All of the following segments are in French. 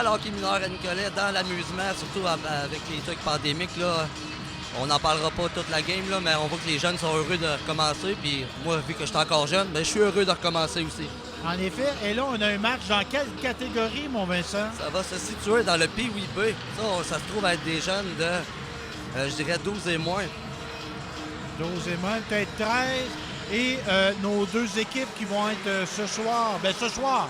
le hockey mineur à Nicolet, dans l'amusement, surtout avec les trucs pandémiques, là, on n'en parlera pas toute la game, là, mais on voit que les jeunes sont heureux de recommencer. Puis moi, vu que je suis encore jeune, ben, je suis heureux de recommencer aussi. En effet. Et là, on a un match dans quelle catégorie, mon Vincent? Ça va se situer dans le PWB. Ça se trouve être des jeunes de, je dirais, 12 et moins. 12 et moins, peut-être 13. Et nos deux équipes qui vont être ce soir,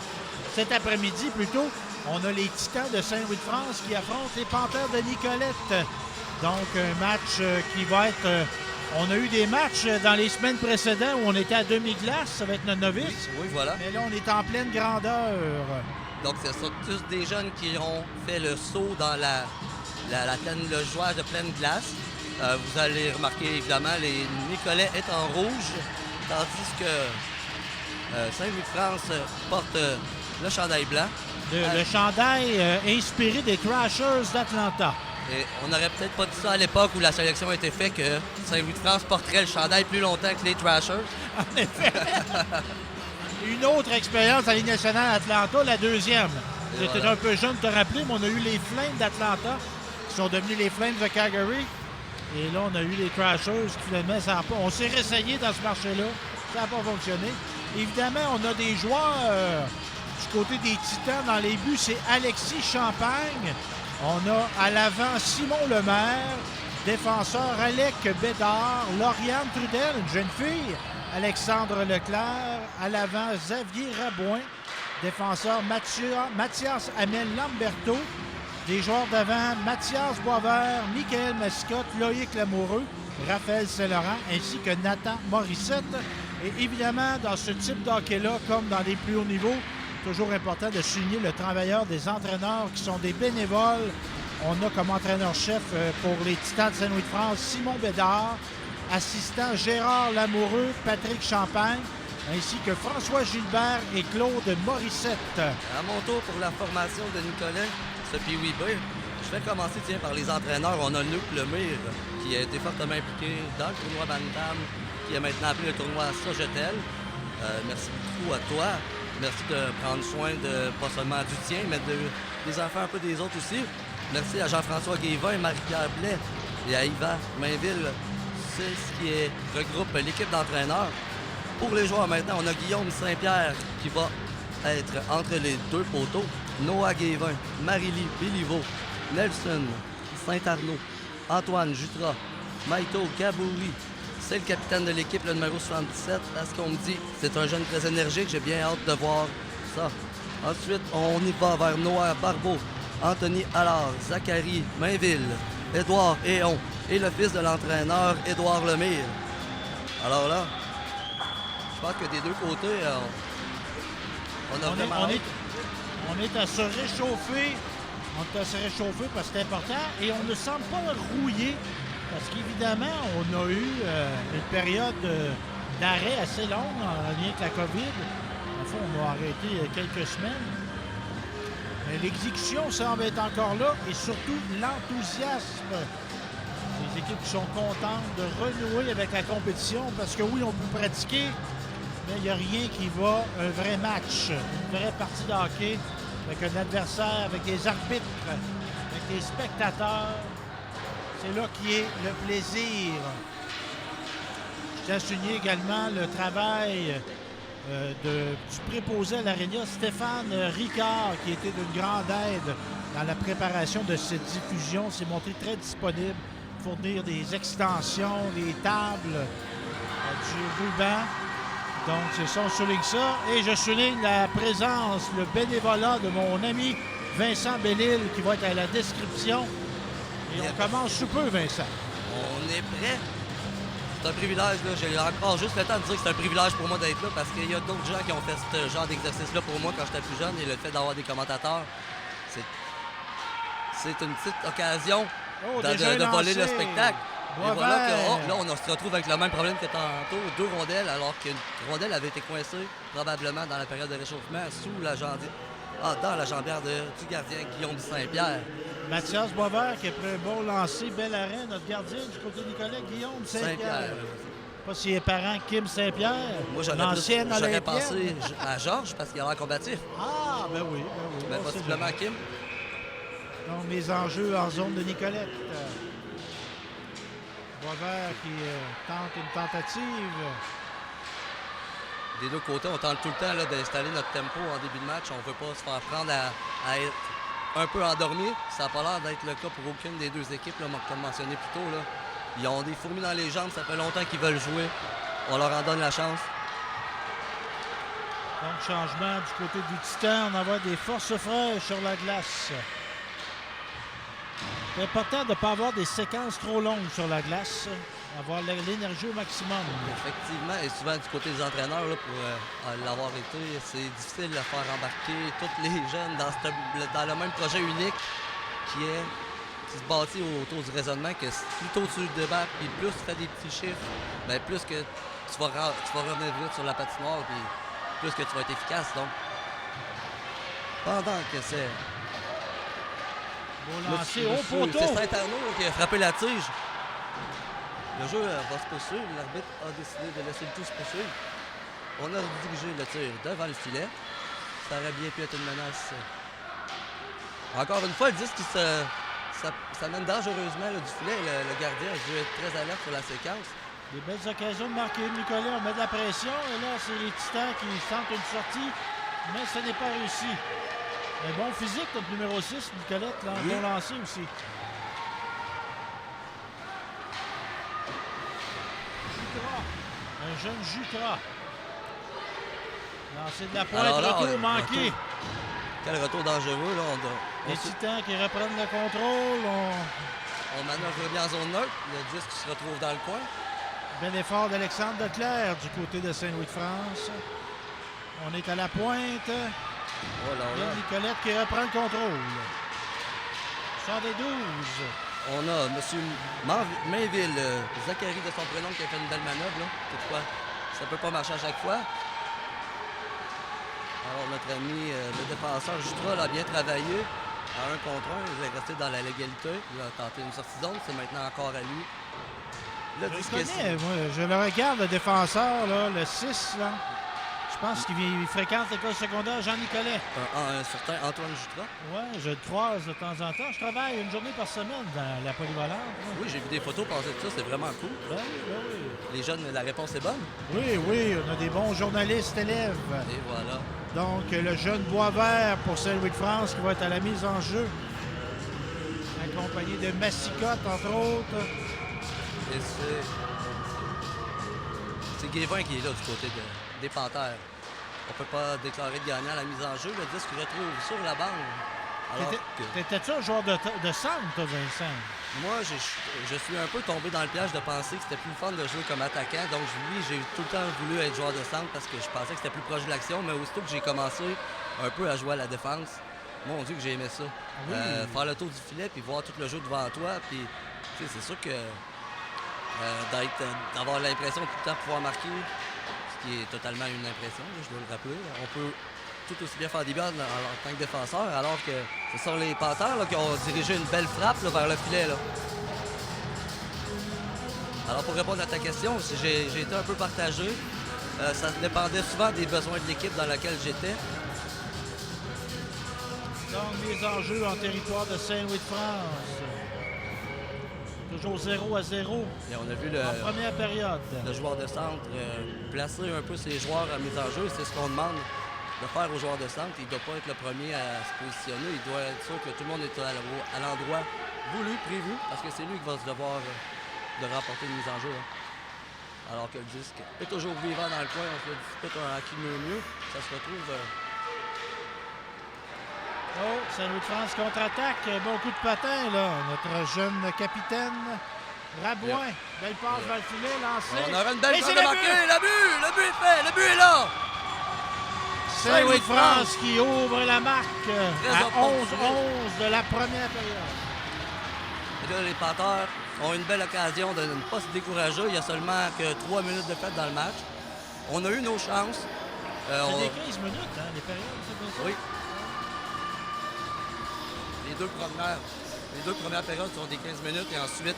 cet après-midi plutôt, on a les Titans de Saint-Louis-de-France qui affrontent les Panthères de Nicolette. Donc, un match qui va être... on a eu des matchs dans les semaines précédentes où on était à demi-glace, ça va être notre novice. Oui, voilà. Mais là, on est en pleine grandeur. Donc, ce sont tous des jeunes qui ont fait le saut dans le jouage de pleine glace. Vous allez remarquer, évidemment, les Nicolais est en rouge, tandis que Saint-Louis-de-France porte le chandail blanc. Le chandail inspiré des Thrashers d'Atlanta. Et on n'aurait peut-être pas dit ça à l'époque où la sélection a été faite, que Saint-Louis-de-France porterait le chandail plus longtemps que les Thrashers. En effet. Une autre expérience à la Ligue nationale Atlanta, la deuxième. J'étais un peu jeune de te rappeler, mais on a eu les Flames d'Atlanta, qui sont devenus les Flames de Calgary. Et là, on a eu les Thrashers qui finalement, ça n'a pas... On s'est réessayé dans ce marché-là. Ça n'a pas fonctionné. Évidemment, on a des joueurs du côté des Titans dans les buts. C'est Alexis Champagne. On a à l'avant Simon Lemaire, défenseur Alec Bédard, Lauriane Trudel, une jeune fille, Alexandre Leclerc, à l'avant Xavier Rabouin, défenseur Mathias Amel Lamberto, des joueurs d'avant Mathias Boisvert, Michael Mascotte, Loïc Lamoureux, Raphaël Saint-Laurent, ainsi que Nathan Morissette. Et évidemment, dans ce type d'hockey-là, comme dans les plus hauts niveaux, toujours important de souligner le travailleur des entraîneurs qui sont des bénévoles. On a comme entraîneur-chef pour les Titans de Saint-Louis-de-France Simon Bédard, assistant Gérard Lamoureux, Patrick Champagne, ainsi que François Gilbert et Claude Morissette. À mon tour pour la formation de Nicolet, ce PWB, je vais commencer par les entraîneurs. On a Luc Lemire qui a été fortement impliqué dans le tournoi Bantam, qui a maintenant appelé le tournoi Sogetel. Merci beaucoup à toi. Merci de prendre soin de pas seulement du tien, mais des enfants un peu des autres aussi. Merci à Jean-François Guévin, Marie-Pierre Blais et à Yvan Mainville. C'est ce qui regroupe l'équipe d'entraîneurs. Pour les joueurs maintenant, on a Guillaume Saint-Pierre qui va être entre les deux poteaux. Noah Guévin, Marie-Lie Béliveau, Nelson Saint-Arnaud, Antoine Jutras, Maïto Gabouri. C'est le capitaine de l'équipe, le numéro 77. À ce qu'on me dit, c'est un jeune très énergique. J'ai bien hâte de voir ça. Ensuite, on y va vers Noah Barbeau, Anthony Allard, Zachary Mainville, Édouard Héon et le fils de l'entraîneur, Édouard Lemire. Alors là, je pense que des deux côtés, on a vraiment hâte. On est à se réchauffer. On est à se réchauffer parce que c'est important. Et on ne semble pas rouillé. Parce qu'évidemment, on a eu une période d'arrêt assez longue en lien avec la COVID. En fait, on a arrêté quelques semaines. Mais l'exécution semble être encore là et surtout l'enthousiasme. Les équipes qui sont contentes de renouer avec la compétition parce que oui, on peut pratiquer, mais il n'y a rien qui va un vrai match, une vraie partie de hockey avec un adversaire, avec des arbitres, avec des spectateurs. C'est là qui est le plaisir. Je tiens à souligner également le travail du préposé à l'Aréna, Stéphane Ricard, qui était d'une grande aide dans la préparation de cette diffusion. S'est montré très disponible, fournir des extensions, des tables, du ruban. Donc, c'est ça, on souligne ça. Et je souligne la présence, le bénévolat de mon ami Vincent Bellil, qui va être à la description. Et on commence sous peu, Vincent. On est prêt. C'est un privilège, là. J'ai encore juste le temps de dire que c'est un privilège pour moi d'être là parce qu'il y a d'autres gens qui ont fait ce genre d'exercice-là pour moi quand j'étais plus jeune et le fait d'avoir des commentateurs, c'est une petite occasion de voler le spectacle. Et voilà que là, on se retrouve avec le même problème que tantôt, deux rondelles, alors qu'une rondelle avait été coincée probablement dans la période de réchauffement dans la jambière du gardien Guillaume Saint-Pierre. Mathias Boisvert qui a pris un bon lancer, bel arrêt, notre gardien du côté du collègue Guillaume Saint-Pierre. Pas si les parents Kim Saint-Pierre, moi, j'aurais pensé à Georges parce qu'il a l'air combatif. Ah, ben oui. Mais possiblement Kim. Donc, les enjeux en zone de Nicolette. Boisvert qui tente une tentative. Des deux côtés, on tente tout le temps là, d'installer notre tempo en début de match. On ne veut pas se faire prendre à être un peu endormi. Ça n'a pas l'air d'être le cas pour aucune des deux équipes, là, comme mentionné plus tôt. Là. Ils ont des fourmis dans les jambes, ça fait longtemps qu'ils veulent jouer. On leur en donne la chance. Donc, changement du côté du Titan. On envoie des forces fraîches sur la glace. C'est important de ne pas avoir des séquences trop longues sur la glace. Avoir l'énergie au maximum. Effectivement, et souvent du côté des entraîneurs, là, pour l'avoir été, c'est difficile de faire embarquer tous les jeunes dans le même projet unique qui se bâtit autour du raisonnement que plus tôt tu débarques, puis plus tu fais des petits chiffres, bien plus que tu vas revenir vite sur la patinoire, puis plus que tu vas être efficace. Donc, pendant que c'est... Beau lancer au poteau. C'est Saint-Arnaud qui a frappé la tige. Le jeu va se poursuivre. L'arbitre a décidé de laisser le tout se poursuivre. On a dirigé le tir devant le filet. Ça aurait bien pu être une menace. Encore une fois, le disque qui s'amène dangereusement là, du filet. Le gardien a dû être très alerte sur la séquence. Des belles occasions de marquer Nicolas. On met de la pression. Et là, c'est les Titans qui tentent une sortie. Mais ce n'est pas réussi. Un bon physique, notre numéro 6, Nicolette. Là, oui. Bon lancer aussi. Un jeune Jutra. Lancé de la pointe, alors là, retour manqué. Quel retour dangereux. Là, les Titans qui reprennent le contrôle. On manœuvre bien en zone neutre. Le disque se retrouve dans le coin. Bel effort d'Alexandre Leclerc du côté de Saint-Louis-de-France. On est à la pointe. Oh là là. Nicolette qui reprend le contrôle. Sort des 12. On a M. Mainville, Zachary de son prénom, qui a fait une belle manœuvre. Là. Toutefois, ça ne peut pas marcher à chaque fois. Alors, notre ami, le défenseur Jutra, l'a bien travaillé. À 1 contre 1, il est resté dans la légalité. Il a tenté une sortie zone. C'est maintenant encore à lui. Là, je le regarde, le défenseur, là, le 6. Là. Je pense qu'il fréquente l'école secondaire Jean-Nicolet. Un certain Antoine Jutra. Oui, je le croise de temps en temps. Je travaille une journée par semaine dans la polyvalente. Oui, j'ai vu des photos passer de ça. C'est vraiment cool. Ben oui. Les jeunes, la réponse est bonne? Oui, on a des bons journalistes élèves. Et voilà. Donc, le jeune Boisvert pour Saint-Louis-de-France qui va être à la mise en jeu. Accompagné de Massicotte, entre autres. Et c'est Guévin qui est là du côté des Panthères. On ne peut pas déclarer de gagnant à la mise en jeu. Le disque se retrouve sur la bande. T'étais-tu un joueur de centre, toi, Vincent? Moi, je suis un peu tombé dans le piège de penser que c'était plus fun de jouer comme attaquant. Donc, oui, j'ai tout le temps voulu être joueur de centre parce que je pensais que c'était plus proche de l'action. Mais aussitôt que j'ai commencé un peu à jouer à la défense, mon Dieu que j'ai aimé ça. Oui. Faire le tour du filet puis voir tout le jeu devant toi. Puis, c'est sûr que d'avoir l'impression de tout le temps pouvoir marquer, ce qui est totalement une impression, je dois le rappeler. On peut tout aussi bien faire des buts en tant que défenseur, alors que ce sont les Panthères là, qui ont dirigé une belle frappe là, vers le filet. Là. Alors pour répondre à ta question, j'ai été un peu partagé. Ça dépendait souvent des besoins de l'équipe dans laquelle j'étais. Donc les enjeux en territoire de Saint-Louis-de-France. Toujours 0-0. Et on a vu en première période. Le joueur de centre placer un peu ses joueurs à mise en jeu. C'est ce qu'on demande de faire aux joueurs de centre. Il ne doit pas être le premier à se positionner. Il doit être sûr que tout le monde est à l'endroit voulu, prévu, parce que c'est lui qui va se devoir de remporter une mise en jeu. Hein. Alors que le disque est toujours vivant dans le coin. On se le dispute un qui mieux. Ça se retrouve... Oh, Saint-Louis-de-France contre-attaque. Bon coup de patin, là. Notre jeune capitaine, Rabouin. Belle passe vers le filet, lancée. On aura une belle chance de marquer. Le but est fait. Le but est là. Saint-Louis-de-France qui ouvre la marque à 11-11 de la première période. Et là, les Panthères ont une belle occasion de ne pas se décourager. Il y a seulement que 3 minutes de fête dans le match. On a eu nos chances. C'est des 15 minutes, hein, les périodes, c'est bien ça? Oui. Les deux premières périodes sont des 15 minutes et ensuite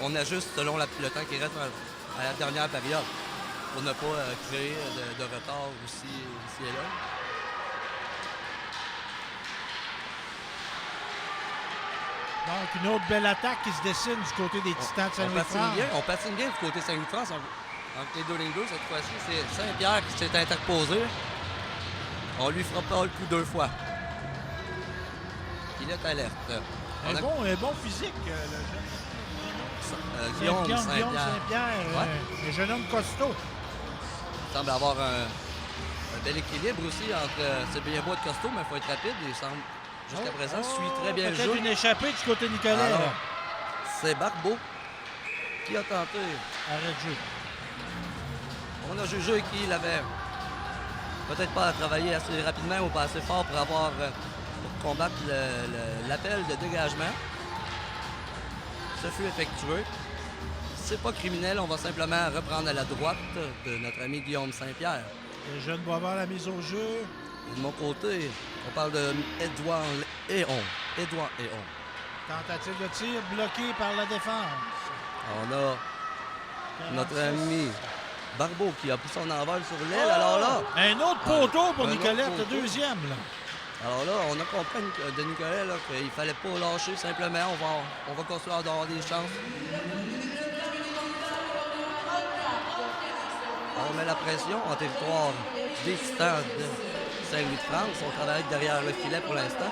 on ajuste selon le temps qui reste à la dernière période pour ne pas créer de retard ici et là. Donc, une autre belle attaque qui se dessine du côté des Titans de Saint-Louis-France. On patine bien du côté de Saint-Louis-France. Entre les deux lignes bleues, cette fois-ci, c'est Saint-Pierre qui s'est interposé. On lui fera pas le coup 2 fois. Il est alerte. Un bon physique, le jeune. Guillaume Guillaume Saint-Pierre. Saint-Pierre, un jeune homme costaud. Il semble avoir un bel équilibre aussi entre... c'est bien beau de costaud, mais il faut être rapide. Il semble, jusqu'à présent, suit très bien le jeu. Peut-être une échappée du côté Nicolet. Alors, c'est Barbeau qui a tenté. Arrête de jeu. On a jugé qu'il avait peut-être pas travaillé assez rapidement ou pas assez fort pour combattre l'appel de dégagement. Ce fut effectué. C'est pas criminel, on va simplement reprendre à la droite de notre ami Guillaume Saint-Pierre. Le jeune va avoir la mise au jeu. Et de mon côté, on parle de Édouard Héon. Tentative de tir bloquée par la défense. On a notre ami Barbeau qui a pris son envol sur l'aile. Alors là... Un autre poteau pour un Nicolette, autre le poteau. deuxième. Là. Alors là, on a compris de Nicolas là, qu'il fallait pas lâcher simplement. On va construire d'avoir des chances. On met la pression en territoire des Titans de Saint-Louis-de-France. On travaille derrière le filet pour l'instant.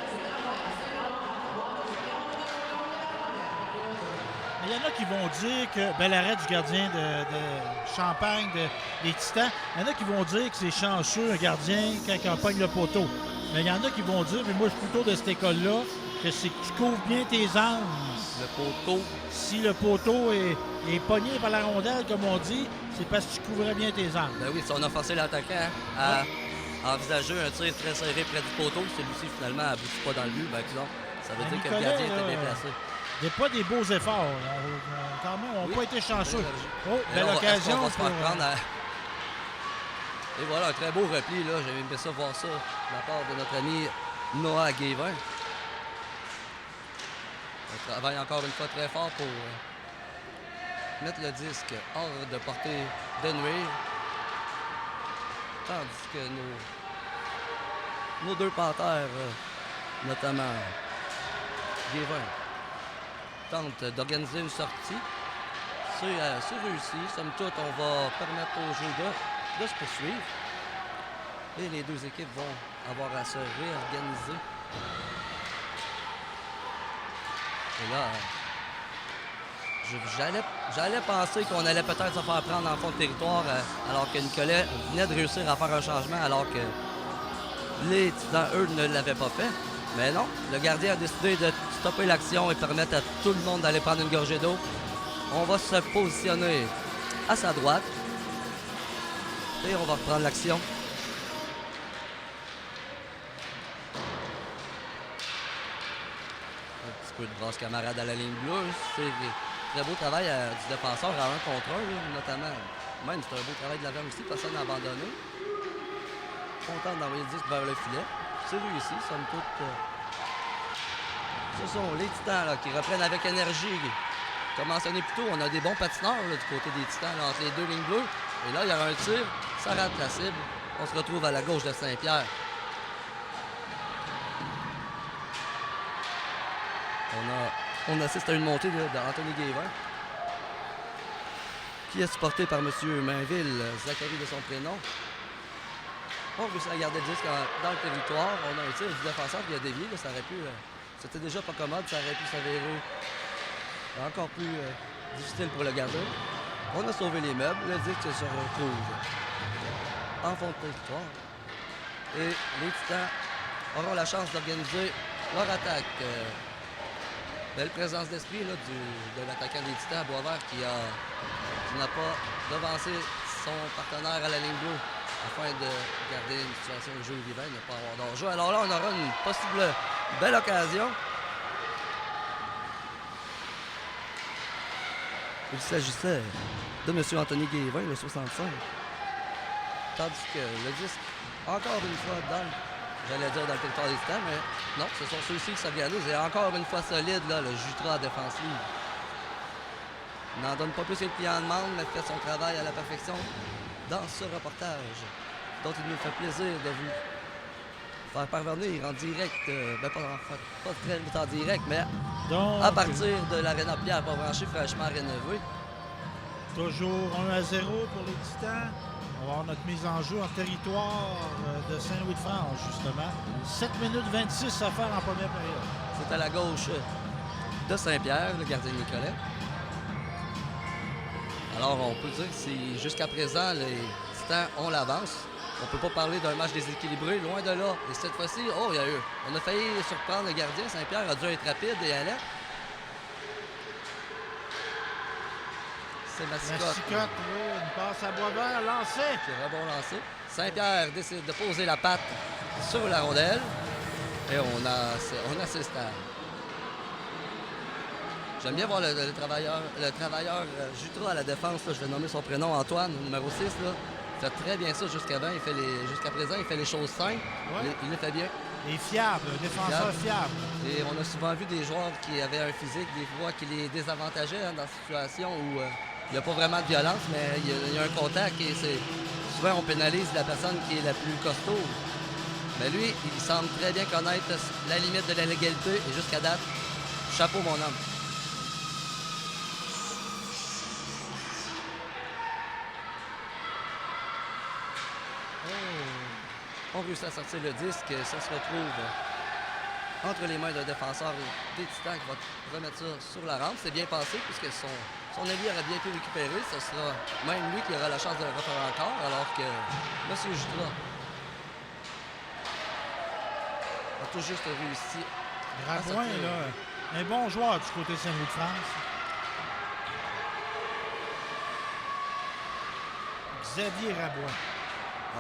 Il y en a qui vont dire que bel arrêt du gardien de Champagne des Titans. Il y en a qui vont dire que c'est chanceux un gardien quand il empoigne le poteau. Mais il y en a qui vont dire, mais moi je suis plutôt de cette école-là, que c'est que tu couvres bien tes angles. Le poteau. Si le poteau est pogné par la rondelle, comme on dit, c'est parce que tu couvrais bien tes angles. Ben oui, si on a forcé l'attaquant à envisager un tir très serré près du poteau, celui-ci finalement n'aboutit pas dans le but, ben disons, ça veut dire que le gardien était bien placé. Il n'y a pas des beaux efforts. Quand même, on n'a pas été chanceux. Oh, belle occasion. On va se faire prendre à... Et voilà, un très beau repli, là. J'avais aimé ça, voir ça, de la part de notre ami Noah Guévin. On travaille encore une fois très fort pour mettre le disque hors de portée de nuire. Tandis que nos deux panthères, notamment Guévin, tentent d'organiser une sortie. C'est réussi. Somme toute, on va permettre au jeu de se poursuivre. Et les deux équipes vont avoir à se réorganiser. Et là, j'allais penser qu'on allait peut-être se faire prendre en fond de territoire alors que Nicolet venait de réussir à faire un changement alors que les Titans, eux, ne l'avaient pas fait. Mais non, le gardien a décidé de stopper l'action et permettre à tout le monde d'aller prendre une gorgée d'eau. On va se positionner à sa droite. Et on va reprendre l'action. Un petit peu de brasse camarade à la ligne bleue. C'est très beau travail du défenseur à 1 contre 1, là, notamment. Même c'est un beau travail de l'avant aussi, personne n'a abandonné. Content d'envoyer le disque vers le filet. C'est réussi, somme toute. Ce sont les Titans là, qui reprennent avec énergie. Comme mentionné plus tôt, on a des bons patineurs là, du côté des Titans, là, entre les deux lignes bleues. Et là, il y a un tir, ça rate la cible. On se retrouve à la gauche de Saint-Pierre. On assiste à une montée d'Anthony Guévin, qui est supporté par M. Mainville, Zachary de son prénom. On réussit à garder le disque dans le territoire. On a un tir du défenseur qui a dévié. Là, ça aurait pu... c'était déjà pas commode, ça aurait pu s'avérer encore plus difficile pour le gardien. On a sauvé les meubles. Le disque se retrouve en fond de territoire. Et les Titans auront la chance d'organiser leur attaque. Belle présence d'esprit là, de l'attaquant des Titans, Boisvert, qui n'a pas devancé son partenaire à la ligne bleue afin de garder une situation de jeu vivant, ne pas avoir d'enjeu. Alors là, on aura une possible belle occasion. Il s'agissait de M. Anthony Guévin, le 65. Tandis que le disque, encore une fois, j'allais dire dans le territoire des Titans, mais non, ce sont ceux-ci qui s'organisent. Et encore une fois solide, là, le Jutra défensif. Il n'en donne pas plus que le client demande, mais fait son travail à la perfection dans ce reportage, dont il nous fait plaisir de vous faire parvenir en direct, pas très vite en direct, mais Donc, à partir de l'Arena Pierre Port-Branché, fraîchement rénové. toujours 1-0 pour les Titans. On va avoir notre mise en jeu en territoire de Saint-Louis-de-France, justement. 7 minutes 26 à faire en première période. C'est à la gauche de Saint-Pierre, le gardien Nicolet. Alors, on peut dire que jusqu'à présent, les Titans ont l'avance. On peut pas parler d'un match déséquilibré, loin de là. Et cette fois-ci, on a failli surprendre le gardien. Saint-Pierre a dû être rapide et aller. C'est Massicotte. Massicotte, oui, une passe à Boisvert, lancé. Qui est rebond lancé. Saint-Pierre décide de poser la patte sur la rondelle. Et on assiste à... J'aime bien voir le travailleur Jutras à la défense. Là, je vais nommer son prénom, Antoine, numéro 6. Là. Il fait très bien ça jusqu'à présent. Il fait les choses simples. Ouais. Il les fait bien. Et fiable, un défenseur fiable. Et on a souvent vu des joueurs qui avaient un physique, des fois, qui les désavantageaient dans des situations où il n'y a pas vraiment de violence, mais il y a un contact et souvent on pénalise la personne qui est la plus costaud. Mais lui, il semble très bien connaître la limite de la légalité et jusqu'à date, chapeau mon homme. On réussit à sortir le disque, ça se retrouve entre les mains d'un défenseur des Titans qui va remettre ça sur la rampe. C'est bien passé puisque son allié aurait bien pu récupérer. Ce sera même lui qui aura la chance de le refaire encore, alors que M. Jutras a tout juste réussi. Gravoin, là, un bon joueur du côté Saint-Louis-de-France. Xavier Rabouin.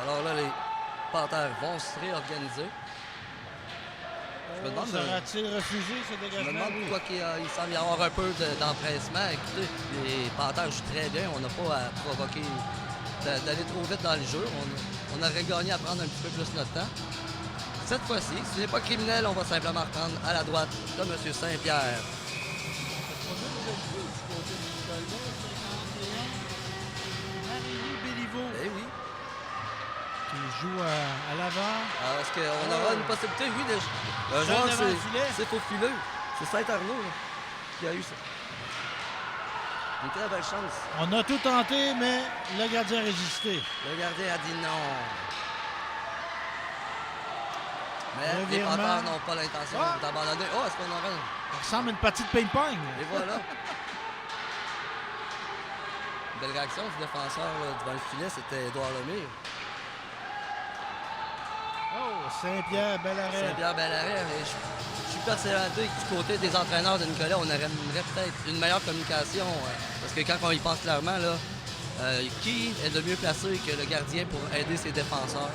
Alors là, les Panthères vont se réorganiser. Je me demande, sera-t-il refusé ce je me dégagement? demande pourquoi il semble y avoir un peu d'empressement. Écoutez, les Panthères jouent très bien. On n'a pas à provoquer d'aller trop vite dans le jeu. On aurait gagné à prendre un petit peu plus notre temps. Cette fois-ci, ce n'est pas criminel, on va simplement reprendre à la droite de M. Saint-Pierre. Marie-Louis Béliveau. Eh oui. Qui joue à l'avant. Alors, est-ce qu'on aura une possibilité? Oui, un joueur, c'est faufileux. C'est Saint-Arnaud qui a eu ça. Une très belle chance. On a tout tenté, mais le gardien a résisté. Le gardien a dit non. Mais les Panthères n'ont pas l'intention d'abandonner. Oh, est-ce qu'on aura... Ça ressemble à une partie de ping-pong. Et voilà. Belle réaction du défenseur là, devant le filet, c'était Édouard Lemire. Oh, Saint-Pierre, bel arrêt. Saint-Pierre, bel arrêt. Mais je suis persuadé que du côté des entraîneurs de Nicolet, on aurait peut-être une meilleure communication. Parce que quand on y pense clairement, là, qui est le mieux placé que le gardien pour aider ses défenseurs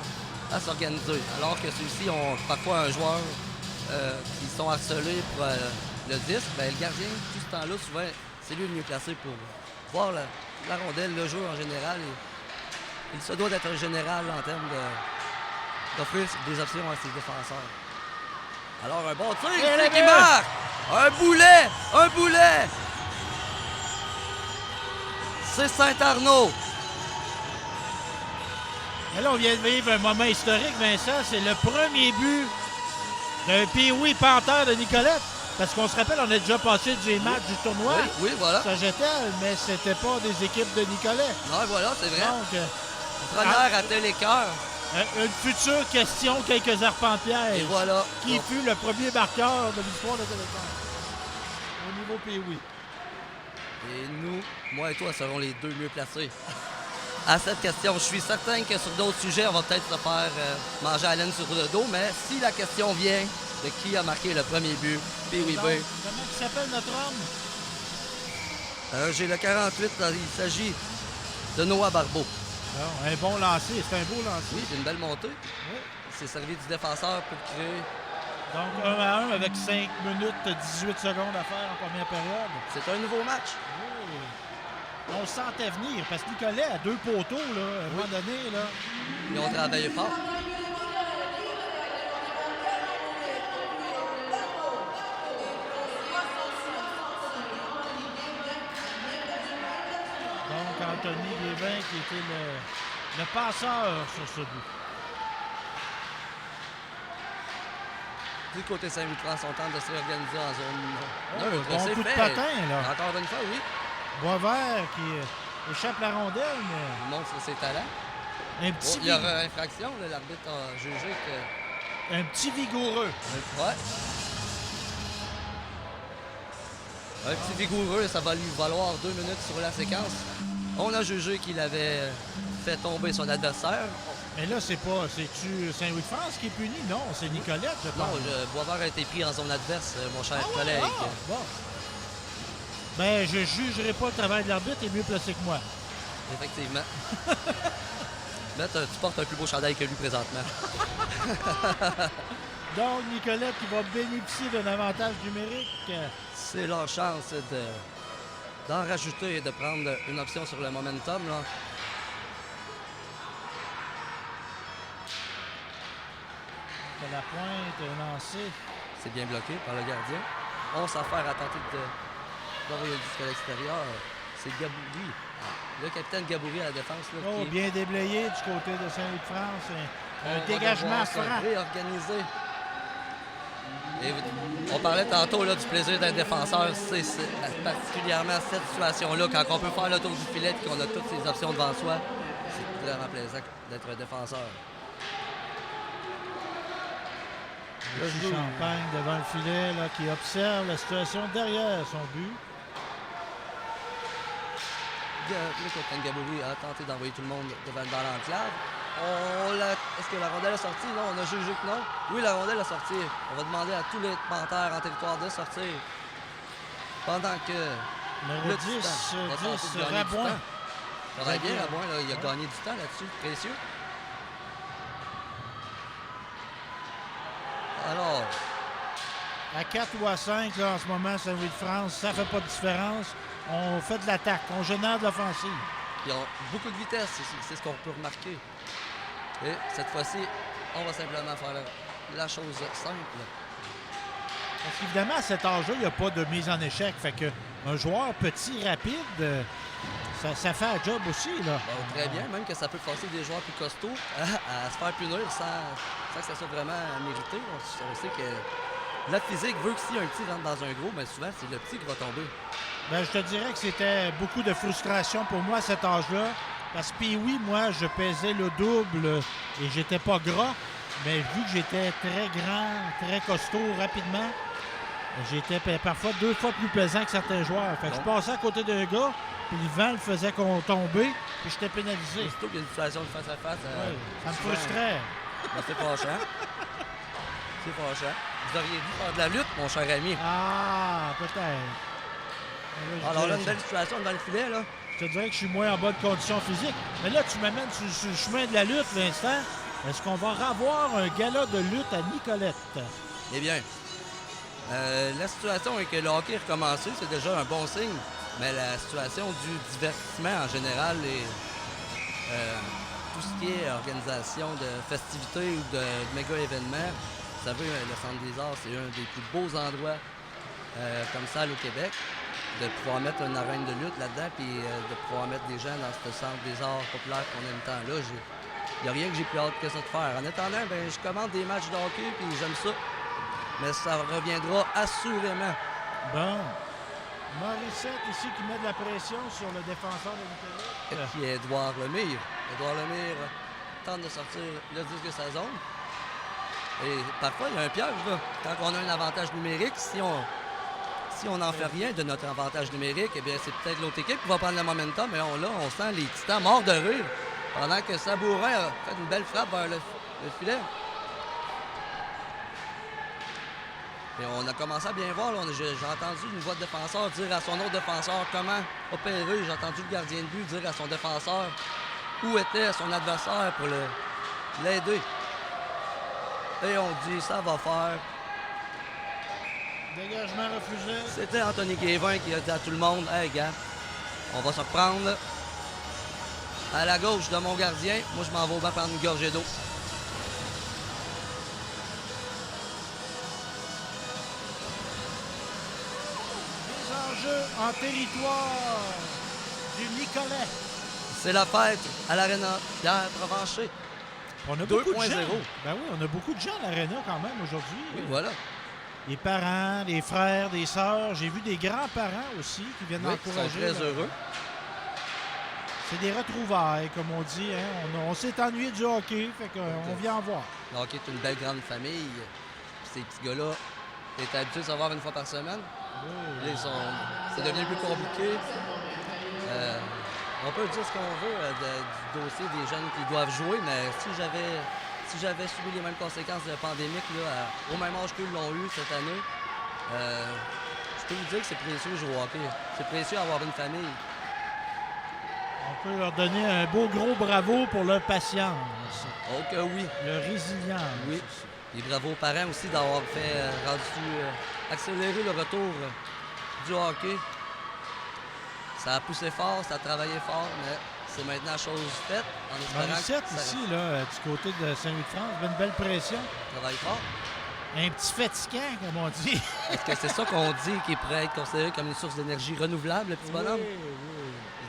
à s'organiser? Alors que ceux-ci ont parfois un joueur qui sont harcelés pour le disque, ben, le gardien, tout ce temps-là, souvent, c'est lui le mieux placé pour voir la rondelle, le jeu en général. Il se doit d'être général en termes d'offrir des options à ses défenseurs. Alors, un bon tir, c'est qui marque! Un boulet! Un boulet! C'est Saint-Arnaud! Et là, on vient de vivre un moment historique, Vincent. C'est le premier but d'un Pee-Wee Panthère de Nicolette. Parce qu'on se rappelle, on a déjà passé des matchs du tournoi. Oui, voilà. Ça jetait, mais c'était pas des équipes de Nicolet. Non, voilà, c'est vrai. Donc, Preneur à tel écart. une future question, quelques arpents-pièges. Et voilà. Qui fut le premier marqueur de l'histoire de Télécom au niveau Pee-Wee? Et nous, moi et toi, serons les deux mieux placés à cette question. Je suis certain que sur d'autres sujets, on va peut-être se faire manger à laine sur le dos, mais si la question vient de qui a marqué le premier but, Pee-Wee B. Comment s'appelle notre homme? J'ai le 48, il s'agit de Noah Barbeau. Alors, un bon lancer, c'est un beau lancer. Oui, c'est une belle montée. Oui. Il s'est servi du défenseur pour créer. Donc 1-1 avec 5 minutes 18 secondes à faire en première période. C'est un nouveau match. Oui. On le sentait venir parce que Nicolet à deux poteaux, là, à un moment donné. Là. Ils ont travaillé fort. Donc Anthony Lévin qui était le, le passeur sur ce but. Du côté Saint-Louis-de-France, on tente de se réorganiser en zone neutre. Bon C'est coup de fait. patin, là. Encore une fois, oui. Boisvert qui échappe la rondelle, mais Il montre ses talents. un Oh, petit, il y aura infraction. Là, l'arbitre a jugé que... un petit vigoureux. Ouais. Un petit vigoureux, ça va lui valoir 2 minutes sur la séquence. On a jugé qu'il avait fait tomber son adversaire. Mais là, c'est-tu Saint-Louis-de-France qui est puni? Non, c'est Nicolette, je Non, pense. Boisvert a été pris en zone adverse, mon cher Ah ouais? collègue. Ah, bon. Ben, je jugerai pas le travail de l'arbitre, il est mieux placé que moi. Effectivement. Mais tu portes un plus beau chandail que lui présentement. Donc, Nicolette qui va bénéficier d'un avantage numérique. C'est leur chance d'en rajouter et de prendre une option sur le momentum. Là. De la pointe lancée. C'est bien bloqué par le gardien. On s'affaire à tenter d'envoyer le disque à l'extérieur. C'est Gabouri. Le capitaine Gabouri à la défense. Là, Oh, qui bien déblayé du côté de Saint-Louis-de-France. on Un va dégagement devoir se franc. réorganiser. Et on parlait tantôt là, du plaisir d'être défenseur. C'est particulièrement cette situation-là, quand on peut faire le tour du filet et qu'on a toutes ces options devant soi. C'est vraiment plaisant d'être un défenseur. Petit Champagne devant le filet là, qui observe la situation derrière son but. Le capitaine Gabouri a tenté d'envoyer tout le monde dans l'enclave. Est-ce que la rondelle est sortie? Non, on a jugé que non. Oui, la rondelle est sortie. On va demander à tous les panthères en territoire de sortir. Pendant que Numéro 10, Titan va tenter de gagner du Rabouin. temps. Ça va bien, Rabouin, là, il a gagné du temps là-dessus, précieux. Alors, À 4 ou à 5, là, en ce moment, Saint-Louis-de-France, ça fait pas de différence. On fait de l'attaque, on génère de l'offensive. ils ont beaucoup de vitesse, c'est ce qu'on peut remarquer. Et cette fois-ci, on va simplement faire la chose simple. Parce qu'évidemment, à cet âge-là, il n'y a pas de mise en échec. Fait que un joueur petit, rapide, ça fait un job aussi, là. Bon, très bien, même que ça peut forcer des joueurs plus costauds à se faire punir sans que ça soit vraiment mérité. On sait que la physique veut que si un petit rentre dans un gros, mais souvent, c'est le petit qui va tomber. Ben, je te dirais que c'était beaucoup de frustration pour moi à cet âge-là. Parce que puis oui, moi, je pesais le double et j'étais pas gras. Mais vu que j'étais très grand, très costaud rapidement, j'étais parfois 2 fois plus plaisant que certains joueurs. Fait que je passais à côté d'un gars, puis le vent le faisait tomber, puis j'étais pénalisé. Surtout qu'il y a une situation de face à face. Ouais, ça me souvent, frustrait. ben, c'est fâchant. C'est fâchant. Vous auriez dû faire de la lutte, mon cher ami. Ah, peut-être. Alors là, une belle situation dans le filet, là. Je te dirais que je suis moins en bonne condition physique. Mais là, tu m'amènes sur le chemin de la lutte, Vincent. Est-ce qu'on va revoir un gala de lutte à Nicolette? Eh bien, la situation est que le hockey est recommencé, c'est déjà un bon signe. Mais la situation du divertissement en général et tout ce qui est organisation de festivités ou de méga événements, vous savez, le Centre des Arts, c'est un des plus beaux endroits comme ça au Québec. De pouvoir mettre une arène de lutte là-dedans puis de pouvoir mettre des gens dans ce Centre des Arts populaire qu'on aime tant là. Il n'y a rien que j'ai plus hâte que ça de faire. En attendant, ben, je commande des matchs de hockey puis j'aime ça. Mais ça reviendra assurément. Bon. Morissette ici qui met de la pression sur le défenseur de Nicolette. Qui est Édouard Lemire. Édouard Lemire tente de sortir le disque de sa zone. Et parfois, il y a un piège, là. Quand on a un avantage numérique, si on n'en fait rien de notre avantage numérique, eh bien, c'est peut-être l'autre équipe qui va prendre le momentum. Mais on sent les Titans morts de rire pendant que Sabourin a fait une belle frappe vers le filet. Et on a commencé à bien voir. J'ai entendu une voix de défenseur dire à son autre défenseur comment opérer. J'ai entendu le gardien de but dire à son défenseur où était son adversaire pour l'aider. Et on dit, ça va faire. Dégagement refusé. C'était Anthony Guévin qui a dit à tout le monde, « Hey, gars, on va se reprendre à la gauche de mon gardien. Moi, je m'en vais au banc prendre une gorgée d'eau. » Les enjeux en territoire du Nicolet. C'est la fête à l'Arena Pierre Provencher. On a beaucoup de 2.0. gens. Ben oui, on a beaucoup de gens à l'aréna quand même aujourd'hui. Oui, voilà. Des parents, des frères, des sœurs. J'ai vu des grands-parents aussi qui viennent Oui, ils sont encourager. très heureux. C'est des retrouvailles, comme on dit. Hein? On s'est ennuyé du hockey, fait qu'on vient en voir. Le hockey est une belle grande famille. Puis ces petits gars-là étaient habitués de se voir une fois par semaine. Oui. Là, ça devient plus compliqué. On peut dire ce qu'on veut du dossier des jeunes qui doivent jouer, mais si j'avais subi les mêmes conséquences de la pandémie là, au même âge qu'ils l'ont eu cette année, je peux vous dire que c'est précieux de jouer au hockey. C'est précieux d'avoir une famille. On peut leur donner un beau gros bravo pour leur patience, Oh que oui. leur résilience. Oui. Et bravo aux parents aussi d'avoir accéléré le retour du hockey. Ça a poussé fort, ça a travaillé fort, mais c'est maintenant chose faite. En espérant Morissette, que ça ici, là, du côté de Saint-Louis-de-France, avait une belle pression. travaille fort. Un petit fatigant, comme on dit. Est-ce que c'est ça qu'on dit qui pourrait être considéré comme une source d'énergie renouvelable, le petit bonhomme? Oui.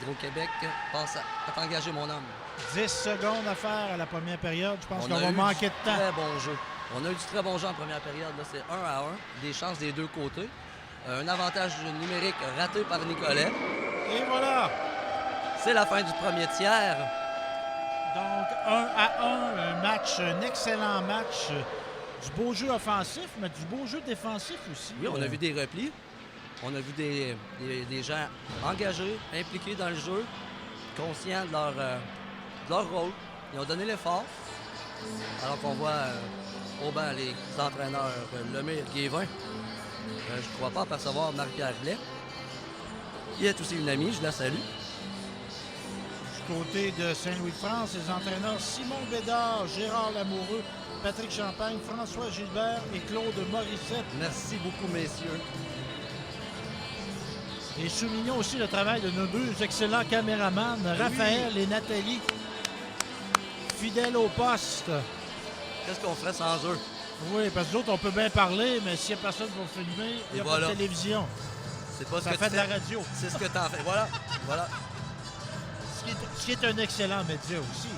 Hydro-Québec pense à t'engager, mon homme. 10 secondes à faire à la première période. Je pense On qu'on a va eu manquer de temps. Très bon jeu. On a eu du très bon jeu en première période. Là, c'est 1-1. Des chances des deux côtés. Un avantage numérique raté par Nicolet. Et voilà. C'est la fin du premier tiers. Donc, 1-1, un match, un excellent match. Du beau jeu offensif, mais du beau jeu défensif aussi. Oui, on a vu des replis. On a vu des gens engagés, impliqués dans le jeu, conscients de leur rôle. Ils ont donné l'effort. Alors qu'on voit au banc les entraîneurs Lemire, Guévin. Je ne crois pas apercevoir Marie-Pierre Blais. Il est aussi une amie, je la salue. Du côté de Saint-Louis-de-France, les entraîneurs Simon Bédard, Gérard Lamoureux, Patrick Champagne, François Gilbert et Claude Morissette. Merci beaucoup, messieurs. Et soulignons aussi le travail de nos deux excellents caméramans, Raphaël et Nathalie, fidèles au poste. Qu'est-ce qu'on ferait sans eux? Oui, parce que nous autres, on peut bien parler, mais s'il n'y a personne pour filmer, il n'y a voilà. pas de télévision. C'est pas ce Ça que fait tu de la fais. radio. C'est ce que tu en fais. Voilà. Voilà. Ce qui est un excellent média aussi.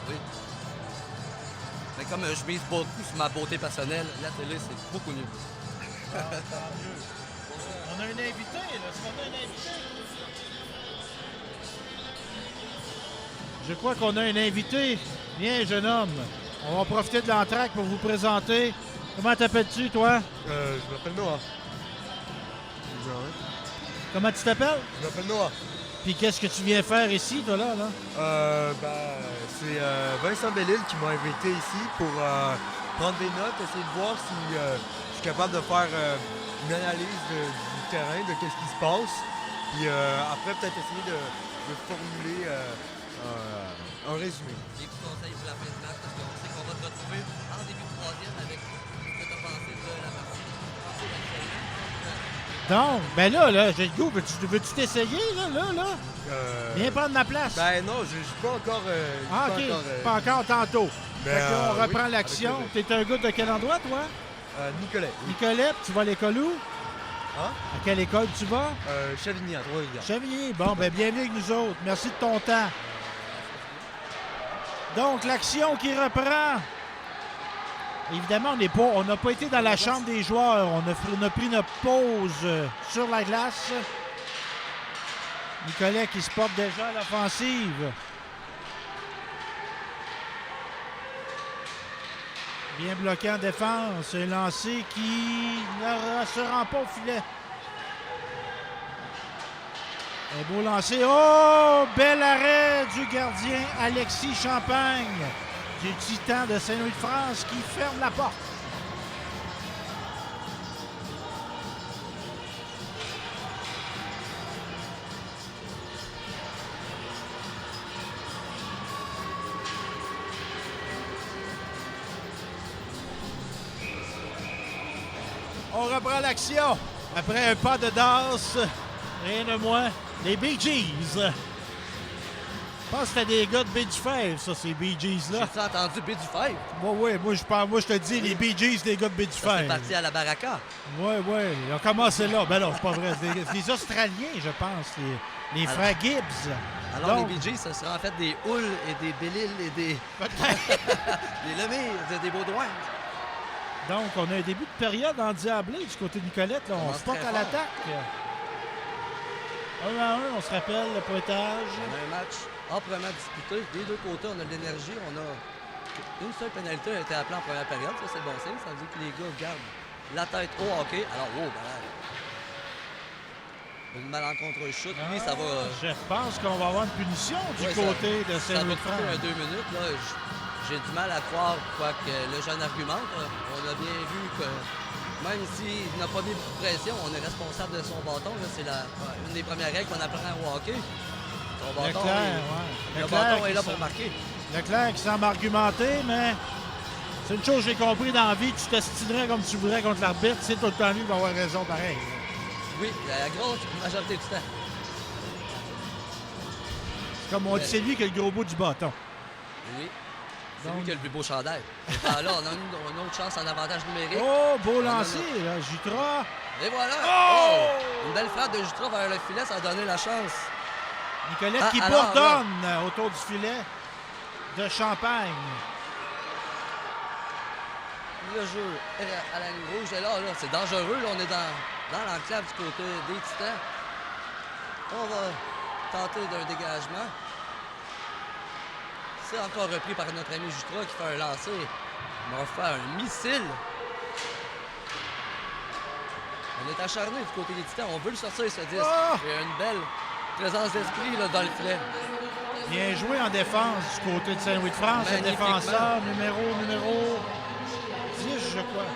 Oui. Mais comme je mise beaucoup sur ma beauté personnelle, la télé, c'est beaucoup mieux. On a un invité, là. Est-ce qu'on a un invité? Je crois qu'on a un invité. Viens, jeune homme. On va profiter de l'entraque pour vous présenter. Comment t'appelles-tu, toi? Je m'appelle Noah. Comment tu t'appelles? Je m'appelle Noah. Puis qu'est-ce que tu viens faire ici, toi, là? C'est Vincent Bellil qui m'a invité ici pour prendre des notes, essayer de voir si je suis capable de faire une analyse du terrain, de qu'est-ce qui se passe. Puis après, peut-être essayer de formuler un résumé. Des petits conseils pour la fin du match, parce qu'on sait qu'on va te retrouver en début de troisième avec ce que tu as pensé de la partie. Donc, ben là, j'ai le goût. Veux-tu t'essayer, là? Viens prendre ma place. Ben non, je suis pas encore... Ah, OK. Pas encore tantôt. Ben, Fait qu'on reprend oui, l'action. avec T'es un gars de quel endroit, toi? Nicolet. Nicolette, tu vas à l'école où? Hein? À quelle école tu vas? Chavigny, à Trois-Rivières. Chevigny. Bon, ben bienvenue avec nous autres. Merci de ton temps. Donc, l'action qui reprend. Évidemment, on n'a pas été dans la chambre des joueurs. On a pris notre pause sur la glace. Nicolet qui se porte déjà à l'offensive. Bien bloqué en défense. Un lancer qui ne se rend pas au filet. Un beau lancer. Oh! Bel arrêt du gardien Alexis Champagne du Titan de Saint-Louis-de-France qui ferme la porte. On reprend l'action après un pas de danse, rien de moins, les Bee Gees. pense que c'était des gars de Bee Five, ça, ces Bee Gees-là. J'ai-tu entendu B du Five? Oui, moi, je te dis, les Bee Gees, des gars de Bee C'est Five. parti à la baraka. Oui, ils ont commencé là. Ben non, c'est pas vrai. C'est des Australiens, je pense, les frères Gibbs. Alors, Donc, les Bee Gees, ce sera en fait des Houles et des Bellil et des... des Lemire, des Baudouins. Donc, on a un début de période endiablé du côté de Nicolette. Là. On commence se porte très à fort. l'attaque. 1 à 1, on se rappelle le pointage. On a un match amplement disputé. Des deux côtés, on a de l'énergie. On a une seule pénalité a été appelée en première période. Ça, c'est bon signe. Ça veut dire que les gars gardent la tête au hockey. Alors, une malencontre chute. Lui, ça va... Je pense qu'on va avoir une punition du Ouais, côté de ça va Saint-Louis-de-France. coûter 2 minutes. Là. J'ai du mal à croire quoi que le jeune argumente. On a bien vu que même s'il n'a pas mis beaucoup de pression, on est responsable de son bâton. Là. C'est une des premières règles qu'on apprend au hockey. Son bâton, le bâton est là pour marquer. Leclerc qui semble argumenter, mais c'est une chose que j'ai compris dans la vie, tu t'estinerais comme tu voudrais contre l'arbitre, c'est tout le temps lui qui va avoir raison pareil. Oui, la grosse majorité du temps. C'est comme on dit, c'est lui qui a le gros bout du bâton. Oui. C'est Donc- lui qui a le plus beau chandail. Et par là, on a une autre chance en avantage numérique. Oh, beau Non, non, lancer, là, Jutra. Et voilà! Oh! Une belle frappe de Jutra vers le filet, ça a donné la chance. Nicolette qui alors, bourdonne autour du filet de Champagne. Le jeu est à la ligne rouge. Et là, c'est dangereux. Là, on est dans l'enclave du côté des Titans. On va tenter d'un dégagement. C'est encore repris par notre ami Jutra qui fait un lancer. On va faire un missile. On est acharné du côté des Titans. On veut le sortir, ce disque. Oh! Il y a une belle présence d'esprit là, dans le filet. Bien joué en défense du côté de Saint-Louis-de-France. Le Magnifiquement. défenseur numéro 10, je crois.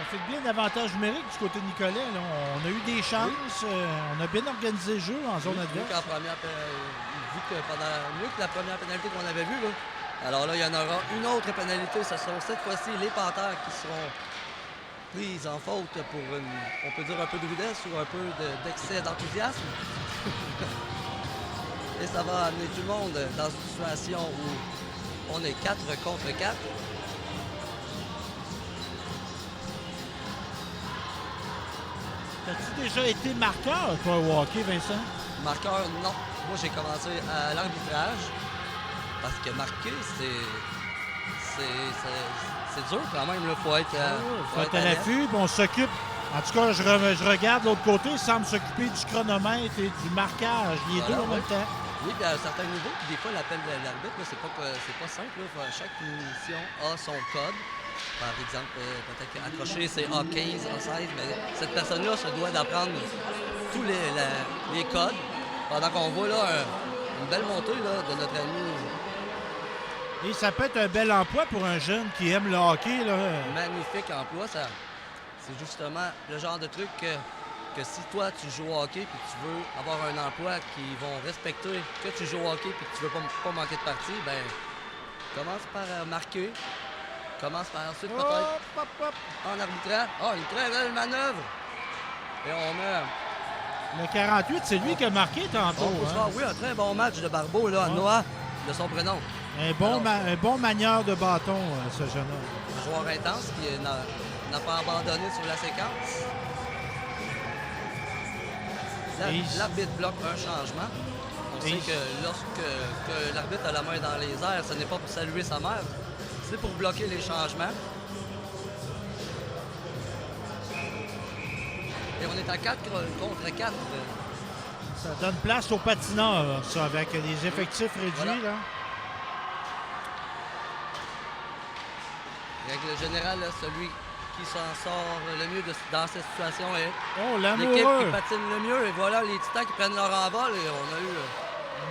On fait bien d'avantage numérique du côté de Nicolet. Là. On a eu des chances. On a bien organisé le jeu en zone Mieux adverse. vu que mieux que la première pénalité qu'on avait vue. Là. Alors là, il y en aura une autre pénalité. Ce sont cette fois-ci les Panthères qui seront prises en faute pour on peut dire un peu de rudesse ou un peu d'excès d'enthousiasme. Et ça va amener tout le monde dans une situation où on est 4 contre 4. As-tu déjà été marqueur, toi, au hockey, Vincent? Marqueur, non. Moi, j'ai commencé à l'arbitrage parce que marquer, c'est dur quand même. Il faut être, Faut être à l'affût, puis on s'occupe. En tout cas, je regarde de l'autre côté, il semble s'occuper du chronomètre et du marquage. Les Voilà, deux en oui. même temps. Oui, puis à un certain niveau, puis des fois, l'appel de l'arbitre, là, c'est pas simple. Là. Chaque mission a son code. Par exemple, peut-être qu'accrocher, c'est A15, A16, mais cette personne-là se doit d'apprendre tous les codes. Pendant qu'on voit là une belle montée là, de notre ami. Et ça peut être un bel emploi pour un jeune qui aime le hockey. Là. Magnifique emploi. C'est justement le genre de truc que si toi, tu joues au hockey et que tu veux avoir un emploi qui vont respecter que tu joues au hockey et que tu veux pas manquer de partie, ben commence par marquer. Commence par ensuite peut-être Hop, hop, hop. en arbitrant. Une très belle manœuvre. Et on met... Le 48, c'est lui qui a marqué tantôt. Hein? Oui, un très bon match de Barbeau, là, Noah, de son prénom. Un bon manieur de bâton, ce jeune homme. Un joueur intense qui n'a pas abandonné sur la séquence. L'arbitre bloque un changement. On sait que lorsque l'arbitre a la main dans les airs, ce n'est pas pour saluer sa mère, c'est pour bloquer les changements. Et on est à 4 contre 4. Ça donne place aux patineurs, ça, avec les effectifs réduits. Voilà. Là. Et avec le général, là, celui qui s'en sort le mieux dans cette situation est Oh, l'équipe l'amoureux! qui patine le mieux. Et voilà, les Titans qui prennent leur envol. Et on a eu...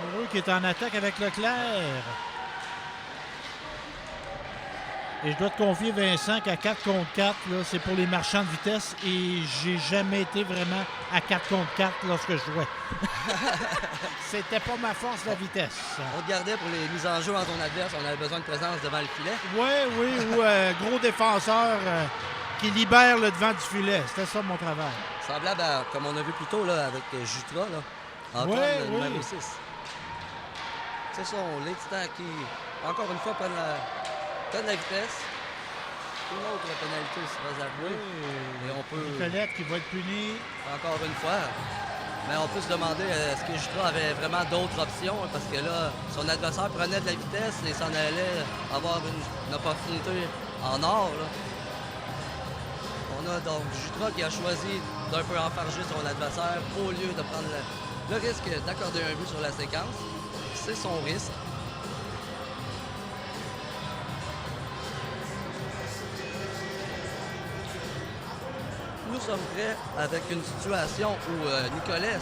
L'amoureux qui est en attaque avec Leclerc. Et je dois te confier, Vincent, qu'à 4 contre 4, là, c'est pour les marchands de vitesse. Et j'ai jamais été vraiment à 4 contre 4 lorsque je jouais. C'était pas ma force, la vitesse. On regardait pour les mises en jeu en zone adverse. On avait besoin de présence devant le filet. Oui, ou gros défenseur qui libère le devant du filet. C'était ça mon travail. Semblable à, comme on a vu plus tôt là, avec Jutra, là. Antoine, Ouais, le oui. numéro 6. C'est ça, les Titans qui, encore une fois, prennent la vitesse. Une autre pénalité se faisait avouer. Et on peut, Nicolette qui va être puni. encore une fois, mais on peut se demander est-ce que Jutra avait vraiment d'autres options, hein, parce que là, son adversaire prenait de la vitesse et s'en allait avoir une opportunité en or, là. On a donc Jutra qui a choisi d'un peu enfarger son adversaire au lieu de prendre le risque d'accorder un but sur la séquence. C'est son risque. Nous sommes prêts avec une situation où Nicolet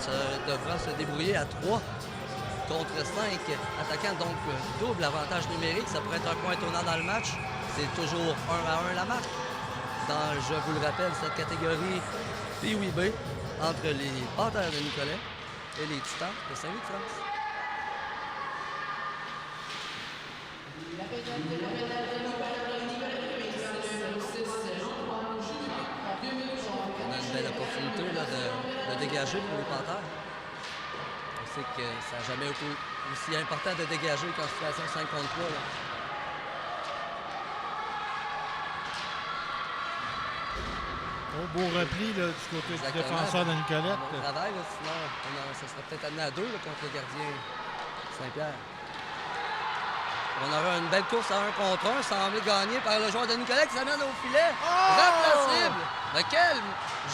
devra se débrouiller à 3 contre 5 attaquants, donc double avantage numérique. Ça pourrait être un point tournant dans le match. C'est toujours 1-1 la marque. Dans, je vous le rappelle, cette catégorie PWB entre les Panthères de Nicolet et les Titans de Saint-Louis-de-France. On a une belle opportunité là, de dégager pour les Panthères. On sait que ça n'a jamais été aussi important de dégager qu'en situation 5 contre 3. Là. Oh, beau repli là, du côté du défenseur de Nicolette. Bon travail, là, sinon ça serait peut-être amené à 2 là, contre le gardien Saint-Pierre. On aura une belle course à 1 contre 1, semblé gagnée par le joueur de Nicolet qui s'amène au filet. Rate la cible! Mais quel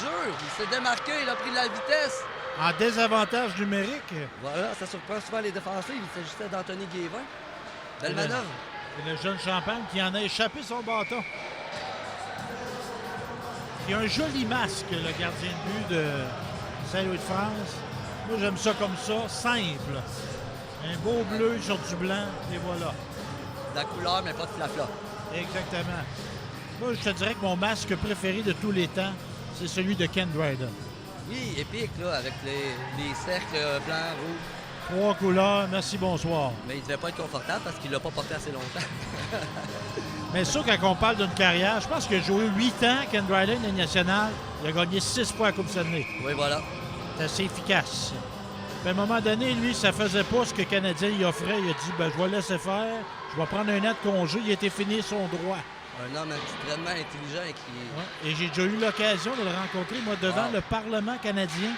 jeu! Il s'est démarqué, il a pris de la vitesse. En désavantage numérique. Voilà, ça surprend souvent les défensifs. Il s'agissait d'Anthony Guévin. Belle Ouais. manœuvre. C'est le jeune Champagne qui en a échappé son bâton. Il a un joli masque, le gardien de but de Saint-Louis-de-France. Moi, j'aime ça comme ça, simple. Un beau bleu sur du blanc, et voilà. La couleur, mais pas de flafla. Exactement. Moi, je te dirais que mon masque préféré de tous les temps, c'est celui de Ken Dryden. Oui, épique, là, avec les cercles blancs, rouges. 3 couleurs, merci, bonsoir. Mais il devait pas être confortable parce qu'il l'a pas porté assez longtemps. Mais ça, quand on parle d'une carrière, je pense qu'il a joué 8 ans, Ken Dryden, dans nationale. Il a gagné 6 fois à la Coupe Stanley. Oui, voilà. C'est assez efficace. Puis à un moment donné, lui, ça faisait pas ce que le Canadien lui offrait. Il a dit, ben, je vais laisser faire, je vais prendre un an de congé. Il a été fini son droit. Un homme extrêmement intelligent et qui... Ouais. Et j'ai déjà eu l'occasion de le rencontrer, moi, devant Wow. le Parlement canadien.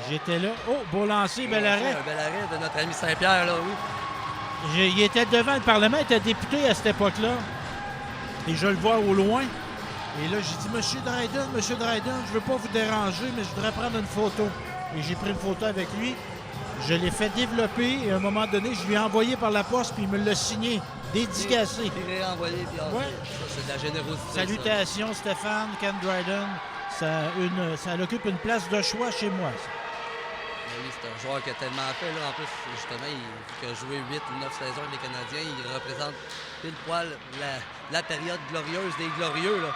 J'étais là. Oh, beau lancer, bel arrêt. Un bel arrêt de notre ami Saint-Pierre, là, oui. Il était devant le Parlement, il était député à cette époque-là. Et je le vois au loin. Et là, j'ai dit, Monsieur Dryden, je veux pas vous déranger, mais je voudrais prendre une photo. Et j'ai pris une photo avec lui. Je l'ai fait développer et à un moment donné, je lui ai envoyé par la poste puis il me l'a signé, dédicacé. Puis réenvoyé, puis Ouais. ça, c'est de la générosité. Salutations Stéphane, Ken Dryden. Ça occupe une place de choix chez moi. Ça. Mais oui, c'est un joueur qui a tellement fait. Là. En plus, justement, il a joué 8 ou 9 saisons avec les Canadiens. Il représente pile poil la période glorieuse des glorieux. Là.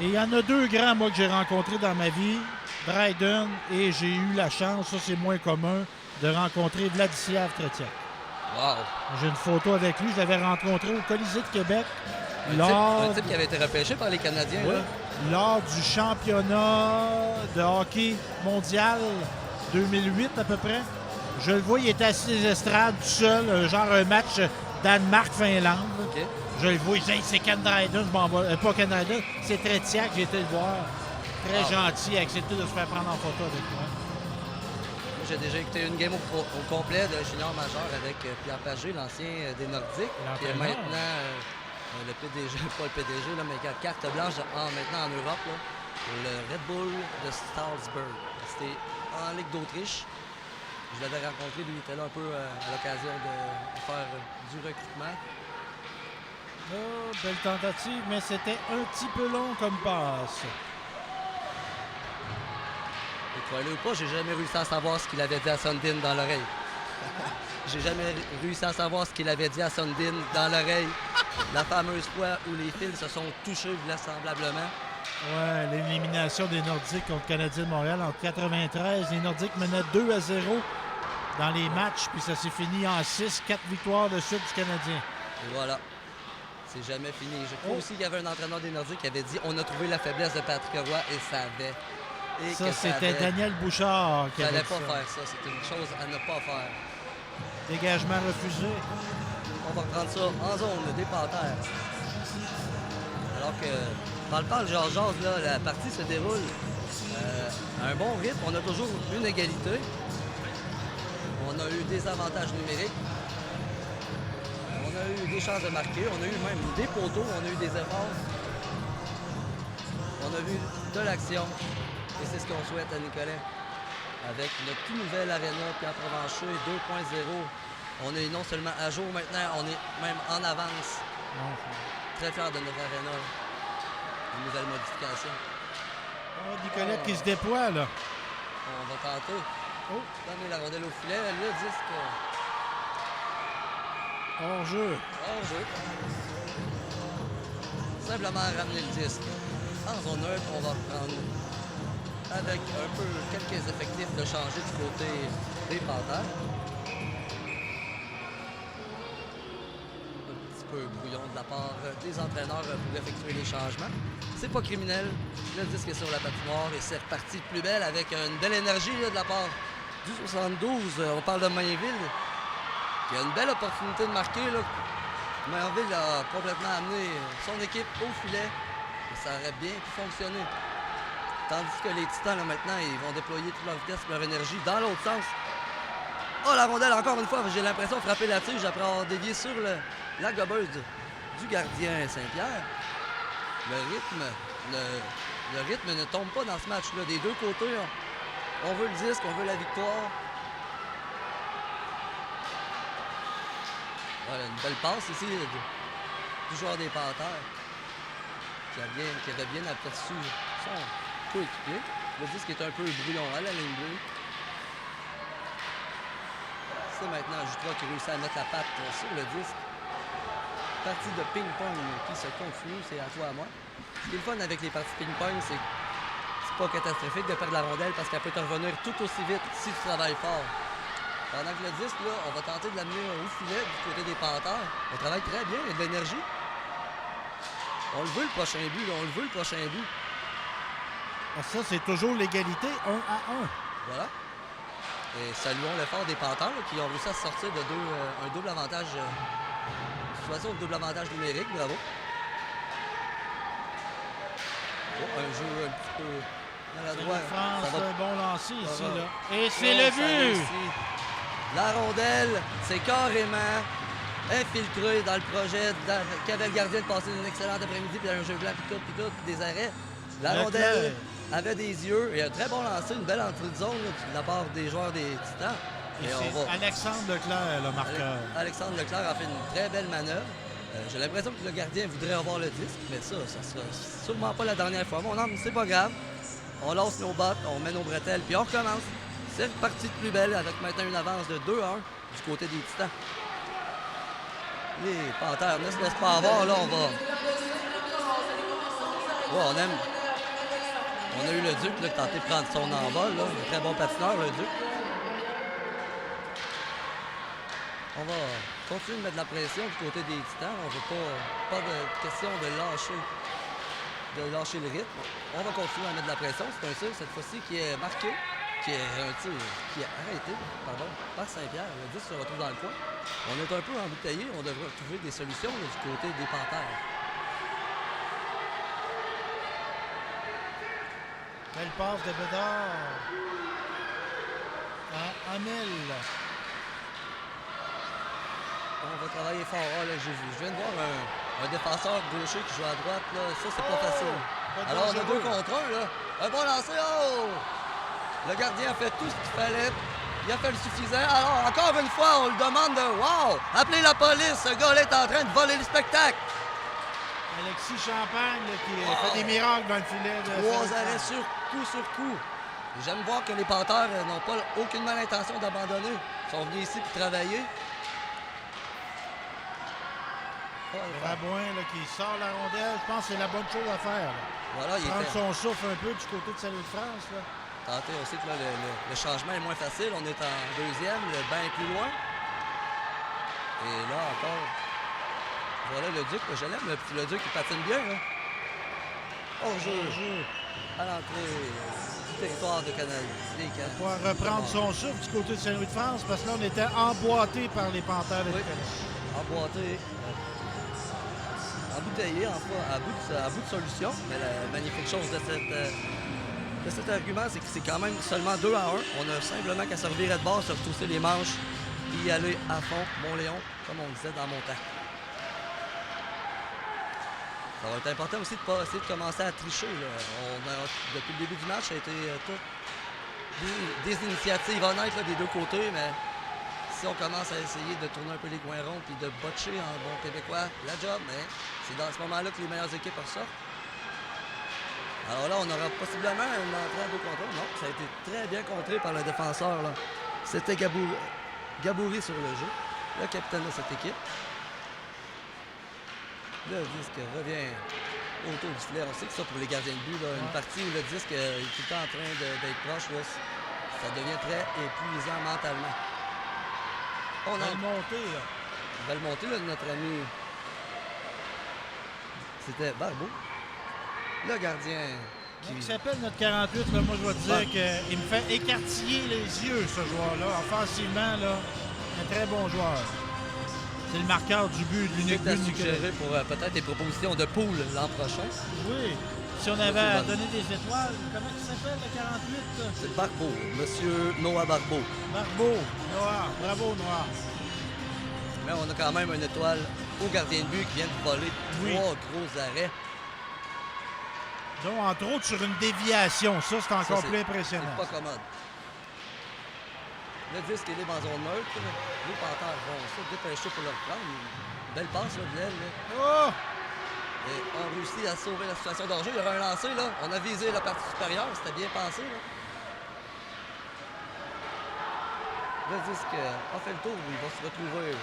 Et il y en a 2 grands, moi, que j'ai rencontrés dans ma vie. Dryden, et j'ai eu la chance, ça c'est moins commun, de rencontrer Vladislav Tretiak. Wow! J'ai une photo avec lui, je l'avais rencontré au Colisée de Québec Un type qui avait été repêché par les Canadiens. ouais, Là. lors du championnat de hockey mondial 2008 à peu près. Je le vois, il était assis les estrades tout seul, genre un match Danemark-Finlande. OK. Je le vois, il dit hey, c'est Ken Dryden, je m'en vais. Pas Ken Dryden, c'est Tretiak, j'ai été le voir. Très gentil, il a accepté de se faire prendre en photo avec moi. Moi, j'ai déjà écouté une game au complet de junior majeur avec Pierre Pagé, l'ancien des Nordiques, qui est L'entraîneur. maintenant le PDG, pas le PDG, là, mais qui a carte blanche maintenant en Europe, là, pour le Red Bull de Salzburg. C'était en Ligue d'Autriche. Je l'avais rencontré, lui, il était là un peu à l'occasion de faire du recrutement. Oh, belle tentative, mais c'était un petit peu long comme passe. Et croyez-le ou pas, j'ai jamais réussi à savoir ce qu'il avait dit à Sundin dans l'oreille. J'ai jamais réussi à savoir ce qu'il avait dit à Sundin dans l'oreille. La fameuse fois où les fils se sont touchés vraisemblablement. Ouais, l'élimination des Nordiques contre le Canadien de Montréal en 93. Les Nordiques menaient 2-0 dans les matchs, puis ça s'est fini en 6, 4 victoires de suite du Canadien. Et voilà. C'est jamais fini. Je crois aussi qu'il y avait un entraîneur des Nordiques qui avait dit on a trouvé la faiblesse de Patrick Roy et ça avait. Et Ça, que c'était avait. Daniel Bouchard qui Il avait fallait dit pas ça. faire ça. C'est une chose à ne pas faire. Dégagement refusé. On va reprendre ça en zone des Panthères. Alors que dans le parle Georges, là, la partie se déroule à un bon rythme. On a toujours une égalité. On a eu des avantages numériques. On a eu des chances de marquer. On a eu même des poteaux. On a eu des efforts. On a vu de l'action. Et c'est ce qu'on souhaite à Nicolet. Avec notre tout nouvel aréna Pierre Provencher 2.0. On est non seulement à jour maintenant, on est même en avance. Très fiers de notre aréna. Une nouvelle modification. Oh, Nicolet qui se déploie, là. On va tenter. Oh. Donner la rondelle au filet. Le disque Hors jeu. hors jeu. Simplement ramener le disque en zone neutre. On va reprendre avec un peu quelques effectifs de changer du côté des Panthères. Un petit peu brouillon de la part des entraîneurs pour effectuer les changements. C'est pas criminel. Le disque est sur la patinoire et c'est reparti de plus belle avec une belle énergie là, de la part du 72. On parle de Mainville. Il y a une belle opportunité de marquer. Là. Mainville a complètement amené son équipe au filet. Et ça aurait bien pu fonctionner. Tandis que les Titans, là, maintenant, ils vont déployer toute leur vitesse et leur énergie dans l'autre sens. Oh, la rondelle, encore une fois, j'ai l'impression de frapper la tige après avoir dévié sur la gobeuse du gardien Saint-Pierre. Le rythme ne tombe pas dans ce match-là. Des deux côtés, on veut le disque, on veut la victoire. Voilà, une belle passe ici du joueur des Panthères qui avait bien aperçu son coéquipier. Le disque est un peu brouillon à la ligne bleue. C'est maintenant Jutra qui réussit à mettre la patte sur le disque. Partie de ping-pong qui se continue, c'est à toi à moi. Ce qui est le fun avec les parties ping-pong, c'est pas catastrophique de perdre la rondelle parce qu'elle peut te revenir tout aussi vite si tu travailles fort. Pendant que le disque, là, on va tenter de l'amener au filet du côté des Panthères. On travaille très bien, il y a de l'énergie. On le veut le prochain but, là, on le veut le prochain but. Ah, ça, c'est toujours l'égalité 1-1. Voilà. Et saluons l'effort des Panthères là, qui ont réussi à se sortir de un double avantage. Situation de double avantage numérique, bravo. Oh, un jeu un petit peu maladroit. France, Ça va- un bon lancer ici, va. là. Et c'est Oh, le ça but! réussit. La rondelle, c'est carrément infiltré dans le projet qu'avait le gardien de passer une excellente après-midi, puis un jeu blanc, puis tout, puis des arrêts. La Leclerc. rondelle avait des yeux et un très bon lancer, une belle entrée de zone là, de la part des joueurs des Titans. Et Et on c'est va... Alexandre Leclerc, le marqueur. Alexandre Leclerc a fait une très belle manœuvre. J'ai l'impression que le gardien voudrait avoir le disque, mais ça sera sûrement pas la dernière fois. Mon homme, c'est pas grave. On lance nos bottes, on met nos bretelles, puis on recommence. C'est reparti de plus belle avec maintenant une avance de 2-1 du côté des Titans. Les Panthères ne se laissent pas avoir, là, on va... Ouais, on a eu le Duc là, qui a tenté de prendre son envol, là. Un très bon patineur, le Duc. On va continuer de mettre de la pression du côté des Titans. On veut pas de question de lâcher le rythme. On va continuer à mettre de la pression. C'est un tir cette fois-ci qui est marqué, qui est un tir qui est arrêté par Saint-Pierre. Le 10 se retrouve dans le coin. On est un peu embouteillé. On devrait trouver des solutions là, du côté des Panthères. Belle passe de Bédard. À Amel. On va travailler fort. Ah, là, je viens de voir un défenseur gaucher qui joue à droite. Là. Ça, c'est pas facile. Pas Alors, on a dangereux. 2 contre 1. Là. Un bon lancer. Oh! Le gardien a fait tout ce qu'il fallait. Il a fait le suffisant. Alors, encore une fois, on le demande de... Wow! Appelez la police. Ce gars-là est en train de voler le spectacle. Alexis Champagne là, qui fait des miracles dans le filet. De 3 Saint-Pierre. arrêts sur coup. J'aime voir que les Panthères n'ont pas aucunement l'intention d'abandonner. Ils sont venus ici pour travailler. Rabouin là, qui sort la rondelle, je pense que c'est la bonne chose à faire. Là. Voilà, il Prendre était... son souffle un peu du côté de Salut de France. Là. Tantôt, on sait que là, le changement est moins facile. On est en deuxième, le banc est plus loin. Et là encore, Voilà le Duc, je l'aime, le petit le Duc, il patine bien. Là. Hors-jeu. À l'entrée du territoire de Canal. Pour pouvoir reprendre son souffle du côté de Saint-Louis-de-France, parce que là, on était emboîté par les Panthères de Nicolet. Emboîté. Embouteillé, en fait, à bout de solution. Mais la magnifique chose de cet argument, c'est que c'est quand même seulement 2-1. On a simplement qu'à se revirer de bord, se retrousser les manches et y aller à fond, Mont-Léon, comme on disait dans mon temps. Ça va être important aussi de ne pas essayer de commencer à tricher. Là. Depuis le début du match, ça a été toutes des initiatives honnêtes là, des deux côtés, mais si on commence à essayer de tourner un peu les coins ronds et de botcher en bon québécois, la job, mais c'est dans ce moment-là que les meilleures équipes ressortent. Alors là, on aura possiblement une entrée en 2 contre 1. Non, ça a été très bien contré par le défenseur. Là. C'était Gabouri sur le jeu, le capitaine de cette équipe. Le disque revient autour du filet. On sait que ça, pour les gardiens de but, là, une partie où le disque est tout le temps en train d'être proche, là, ça devient très épuisant mentalement. On a Belle montée, là. Belle montée, là, de notre ami. C'était Barbeau. Le gardien Il s'appelle notre 48, là, moi je vais te dire qu'il me fait écartiller les yeux, ce joueur-là. Offensivement, là, un très bon joueur. C'est le marqueur du but, de l'unique but à de Nicolet. suggérer pour peut-être des propositions de poule l'an prochain. Oui. Si on avait à donner des étoiles, comment il s'appelle, le 48? C'est Barbeau, Monsieur Noah Barbeau. Barbeau, Noir. Bravo, Noir. Mais on a quand même une étoile au gardien de but qui vient de voler 3 gros arrêts. Donc, entre autres, sur une déviation. Ça, c'est encore plus C'est impressionnant. pas commode. Le disque est libre en zone neutre. Les Panthères vont se dépêcher pour le reprendre. Une belle passe, là, de l'aile. Oh! Et on réussit à sauver la situation d'enjeu. Il y aura un lancé, là. On a visé la partie supérieure. C'était bien pensé, là. Le disque a fait le tour. Il va se retrouver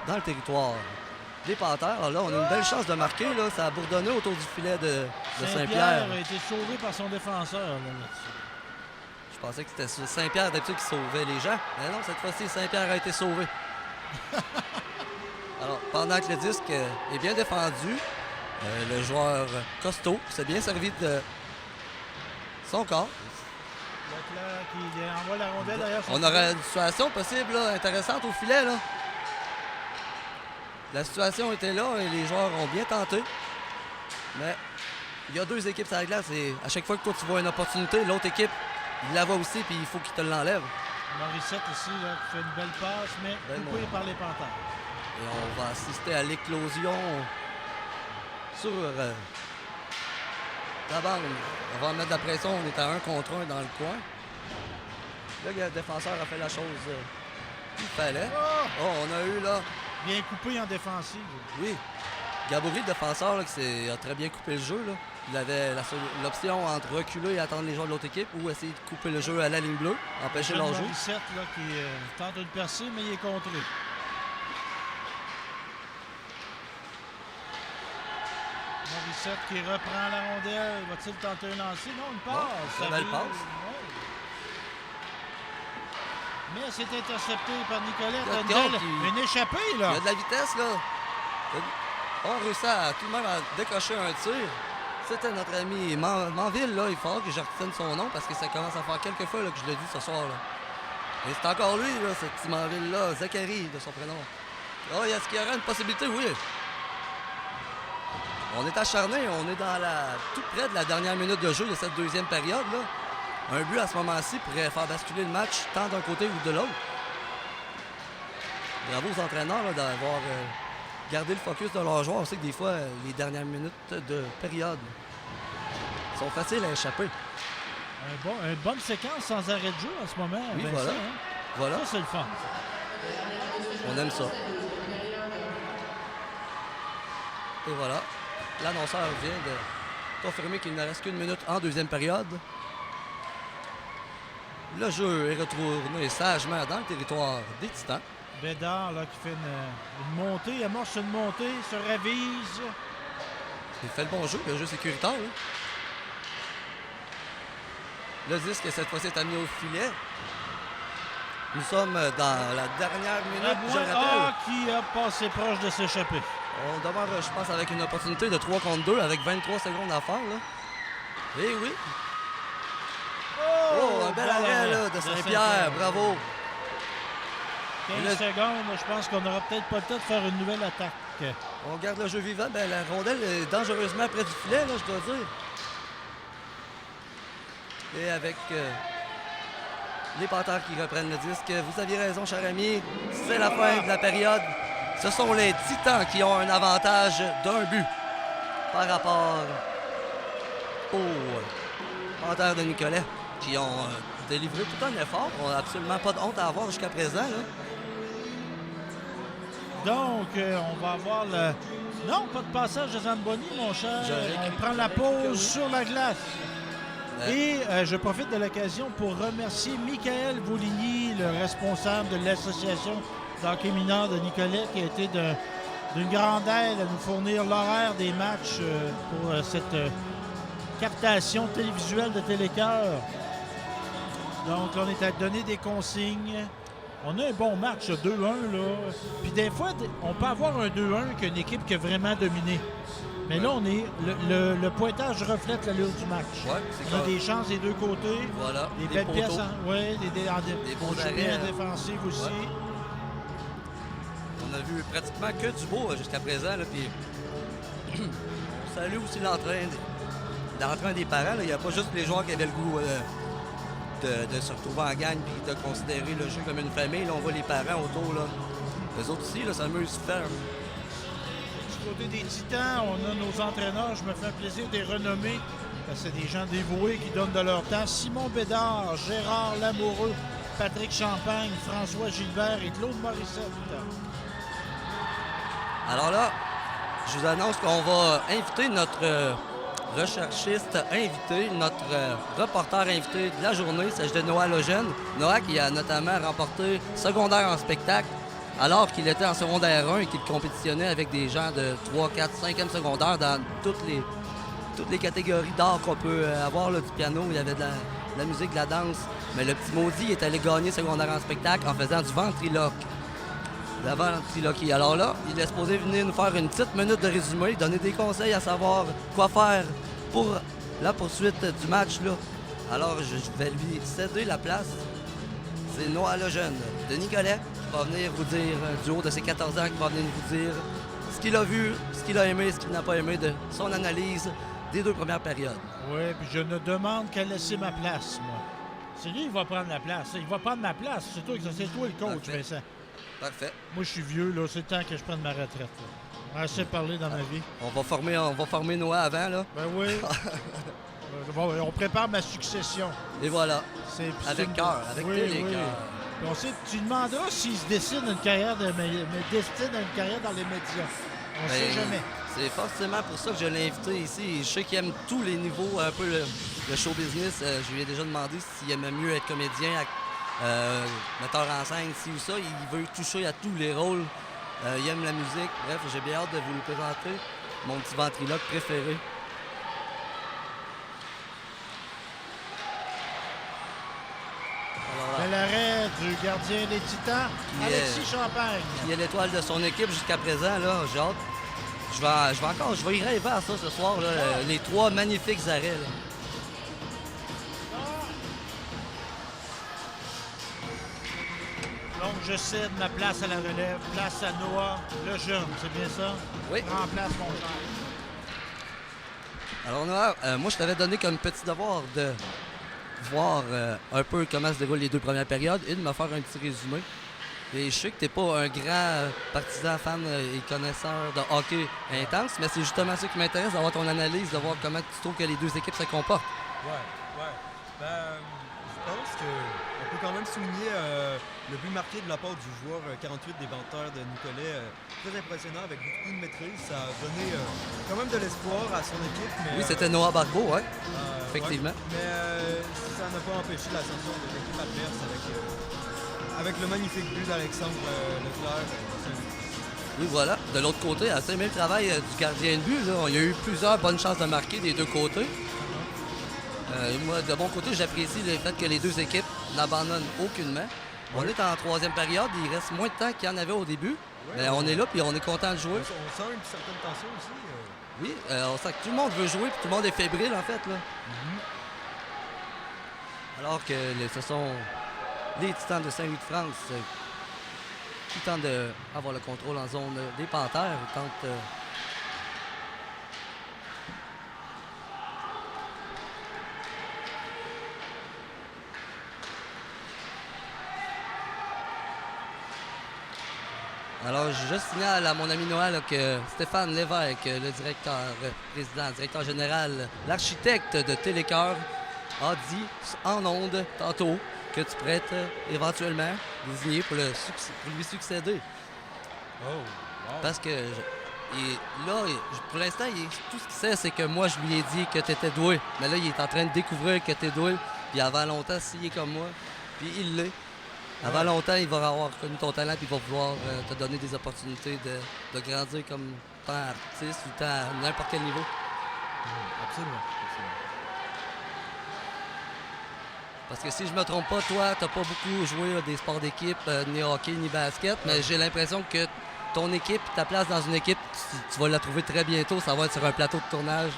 dans le territoire des Panthères. Alors là, on a une belle chance de marquer. Là. Ça a bourdonné autour du filet de Saint-Pierre. A été sauvé par son défenseur, là-dessus. Je pensais que c'était Saint-Pierre d'habitude qui sauvait les gens. Mais non, cette fois-ci, Saint-Pierre a été sauvé. Alors, pendant que le disque est bien défendu, le joueur costaud s'est bien servi de son corps. Leclerc qui envoie la rondelle d'ailleurs. On aurait une situation possible, là, intéressante au filet. Là. La situation était là et les joueurs ont bien tenté. Mais il y a 2 équipes sur la glace et à chaque fois que toi tu vois une opportunité, l'autre équipe, il la voit aussi puis il faut qu'il te l'enlève. Morissette ici, là, qui fait une belle passe, mais coupée par les Panthères. Et on va assister à l'éclosion sur la bande. On va mettre de la pression, on est à 1 contre 1 dans le coin. Le défenseur a fait la chose qu'il fallait. Oh, on a eu là... Bien coupé en défensive. Oui. Gabouri, le défenseur, là, qui a très bien coupé le jeu. Là. Il avait l'option entre reculer et attendre les joueurs de l'autre équipe ou essayer de couper le jeu à la ligne bleue, empêcher leur jeu. Morissette là, qui tente de le percer, mais il est contré. Morissette qui reprend la rondelle. Va-t-il tenter un lancer? Non, une passe. Une belle passe. Ouais. Mais c'est intercepté par Nicolet. Une échappée, là. Il y a de la vitesse, là. On réussit à tout de même à décocher un tir. C'était notre ami Manville, là. Il faut que je retienne son nom parce que ça commence à faire quelques fois là, que je le dis ce soir. Là. Et c'est encore lui, là, ce petit Manville-là, Zachary, de son prénom. Oh, est-ce qu'il y aurait une possibilité? Oui. On est acharné, on est dans tout près de la dernière minute de jeu de cette 2e période, là. Un but à ce moment-ci pourrait faire basculer le match tant d'un côté ou de l'autre. Bravo aux entraîneurs là, d'avoir gardé le focus de leurs joueurs. On sait que des fois, les dernières minutes de période sont faciles à échapper. Une bonne séquence sans arrêt de jeu en ce moment. Oui, Vincent, voilà. Hein? Voilà. Ça, c'est le fun. On aime ça. Et voilà. L'annonceur vient de confirmer qu'il ne reste qu'une minute en 2e période. Le jeu est retourné sagement dans le territoire des Titans. Bédard là, qui fait une montée, amorce une montée, se ravise. Il fait le bon jeu, le jeu sécuritaire. Là. Le disque, cette fois-ci, est amené au filet. Nous sommes dans la dernière minute, je Rabouin rappelle. A qui a passé proche de s'échapper. On demeure, je pense, avec une opportunité de 3 contre 2 avec 23 secondes à faire. Là. Eh oui. Oh, un bel arrêt là, de Saint-Pierre. Bravo. 15 secondes, je pense qu'on n'aura peut-être pas le temps de faire une nouvelle attaque. On garde le jeu vivant. Ben, la rondelle est dangereusement près du filet, là, je dois dire. Et avec les Panthères qui reprennent le disque. Vous aviez raison, cher ami. C'est la fin de la période. Ce sont les Titans qui ont un avantage d'un but par rapport aux Panthères de Nicolet qui ont délivré tout un effort. On n'a absolument pas de honte à avoir jusqu'à présent. Là. Donc, on va avoir le... Non, pas de passage de Zamboni, mon cher. J'aurais On prend la pause sur la glace. Ouais. Et je profite de l'occasion pour remercier Michael Bouligny, le responsable de l'association d'hockey mineur de Nicolet, qui a été d'une grande aide à nous fournir l'horaire des matchs pour cette captation télévisuelle de Télécœur. Donc, on est à donner des consignes. On a un bon match, 2-1, là. Puis des fois, on peut avoir un 2-1 qu'une équipe qui a vraiment dominé. Mais là, on est le pointage reflète l'allure du match. Ouais, On a des chances des deux côtés. Voilà, Des des belles poteaux. pièces. Oui, Des beaux on joue arrêts, bien hein. défensive aussi. Ouais. On a vu pratiquement que du beau jusqu'à présent. Là, puis on salue aussi l'entrain des parents. là. Il n'y a pas juste les joueurs qui avaient le goût de se retrouver en gang et de considérer le jeu comme une famille. Là, on voit les parents autour. Là. Les autres aussi, là, s'amusent faire. Du côté des Titans, on a nos entraîneurs. Je me fais un plaisir de les renommer. Parce que c'est des gens dévoués qui donnent de leur temps. Simon Bédard, Gérard Lamoureux, Patrick Champagne, François Gilbert et Claude Morissette. Alors là, je vous annonce qu'on va inviter notre recherchiste invité, notre reporter invité de la journée. Il s'agit de Noah Lejeune. Noah qui a notamment remporté secondaire en spectacle alors qu'il était en secondaire 1 et qu'il compétitionnait avec des gens de 3, 4, 5e secondaire dans toutes les catégories d'art qu'on peut avoir, là, du piano. Il y avait de la musique, de la danse. Mais le petit maudit est allé gagner secondaire en spectacle en faisant du ventriloque. De la ventriloquie. Alors là, il est supposé venir nous faire une petite minute de résumé, donner des conseils à savoir quoi faire pour la poursuite du match, là. Alors, je vais lui céder la place. C'est Noah Lejeune de Nicolet qui va venir vous dire, du haut de ses 14 ans, qui va venir vous dire ce qu'il a vu, ce qu'il a aimé, ce qu'il n'a pas aimé de son analyse des 2 premières périodes. Oui, puis je ne demande qu'à laisser ma place, moi. C'est lui qui va prendre la place. Il va prendre ma place. C'est toi le coach, Parfait. Vincent. Parfait. Moi, je suis vieux, là. C'est le temps que je prenne ma retraite. Là. J'ai assez parlé dans ma vie. On va former Noah avant, là. Ben oui. Bon, on prépare ma succession. Et voilà. C'est Avec cœur, avec oui, télé oui. cœur. Puis on sait, tu demanderas s'il se destine à une carrière dans les médias. On sait Ben, jamais. C'est forcément pour ça que je l'ai invité ici. Je sais qu'il aime tous les niveaux, un peu le show business. Je lui ai déjà demandé s'il aimait mieux être comédien, metteur en scène, ci ou ça. Il veut toucher à tous les rôles. Il aime la musique. Bref, j'ai bien hâte de vous le présenter. Mon petit ventriloque préféré. Alors, Bel arrêt du gardien des Titans, Qui est- Alexis Champagne. il est l'étoile de son équipe jusqu'à présent, là. J'ai hâte. Je vais y rêver à ça ce soir, là, les 3 magnifiques arrêts. Là. Donc, je cède ma place à la relève. Place à Noah Lejeune, c'est bien ça? Oui. Remplace mon cher. Alors Noah, moi je t'avais donné comme petit devoir de voir un peu comment se déroulent les 2 premières périodes et de me faire un petit résumé. Et je sais que t'es pas un grand partisan, fan et connaisseur de hockey intense, mais c'est justement ça qui m'intéresse, d'avoir ton analyse, de voir comment tu trouves que les 2 équipes se comportent. Ouais. Ben, je pense qu'on peut quand même souligner le but marqué de la part du joueur 48 des Venteurs de Nicolet. Très impressionnant, avec beaucoup de maîtrise. Ça a donné quand même de l'espoir à son équipe. Mais, Oui, c'était Noah Barbeau, ouais. Effectivement. ouais. Mais ça n'a pas empêché l'ascension de l'équipe adverse avec le magnifique but d'Alexandre Leclerc. Oui, voilà. De l'autre côté, c'est le même travail du gardien de but. Là. Il y a eu plusieurs bonnes chances de marquer des 2 côtés. Moi, de mon côté, j'apprécie le fait que les 2 équipes n'abandonnent aucunement. On est en troisième période, il reste moins de temps qu'il y en avait au début. Mais on est là puis on est content de jouer. On sent une certaine tension aussi. Oui, on sent que tout le monde veut jouer puis tout le monde est fébrile en fait. Là. Alors que ce sont les Titans de Saint-Louis-de-France qui tentent d'avoir le contrôle en zone des Panthères. Alors, je signale à mon ami Noël là, que Stéphane Lévesque, le directeur général, l'architecte de Télécœur, a dit en ondes tantôt que tu pourrais être éventuellement désigné pour lui succéder. Oh, wow. Parce que pour l'instant, tout ce qu'il sait, c'est que moi, je lui ai dit que tu étais doué. Mais là, il est en train de découvrir que tu es doué. Puis avant longtemps, s'il est comme moi, puis il l'est. Avant longtemps, il va avoir reconnu ton talent et il va vouloir te donner des opportunités de grandir comme tant artiste ou tant à n'importe quel niveau. Absolument. Parce que si je me trompe pas, toi, t'as pas beaucoup joué des sports d'équipe, ni hockey, ni basket, mais j'ai l'impression que ton équipe, ta place dans une équipe, tu vas la trouver très bientôt. Ça va être sur un plateau de tournage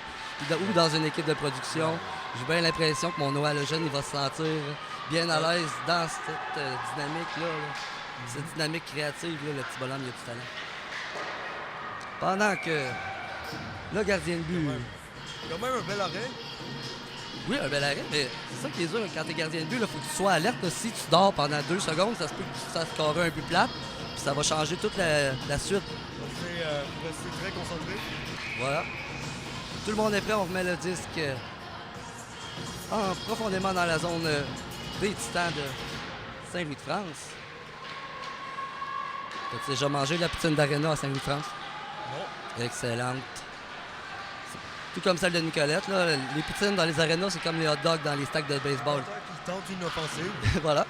ou dans une équipe de production. J'ai bien l'impression que mon Noah le jeune, il va se sentir bien à l'aise dans cette dynamique-là. Cette dynamique créative, là, le petit bonhomme, il a du talent. Pendant que le gardien de but... Quand même un bel arrêt. Oui, un bel arrêt, mais c'est ça qui est dur quand t'es gardien de but. Il faut que tu sois alerte. Là. Si tu dors pendant 2 secondes, ça se peut que ça se carre un peu plate. Puis ça va changer toute la suite. Faut rester très concentré. Voilà. Tout le monde est prêt, on remet le disque profondément dans la zone des Titans de Saint-Louis-de-France. As-tu déjà mangé la poutine d'Arena à Saint-Louis-de-France? Non. Excellente. Tout comme celle de Nicolette. Là. Les poutines dans les arénas, c'est comme les hot dogs dans les stacks de baseball. Qui tente une offensive. Voilà.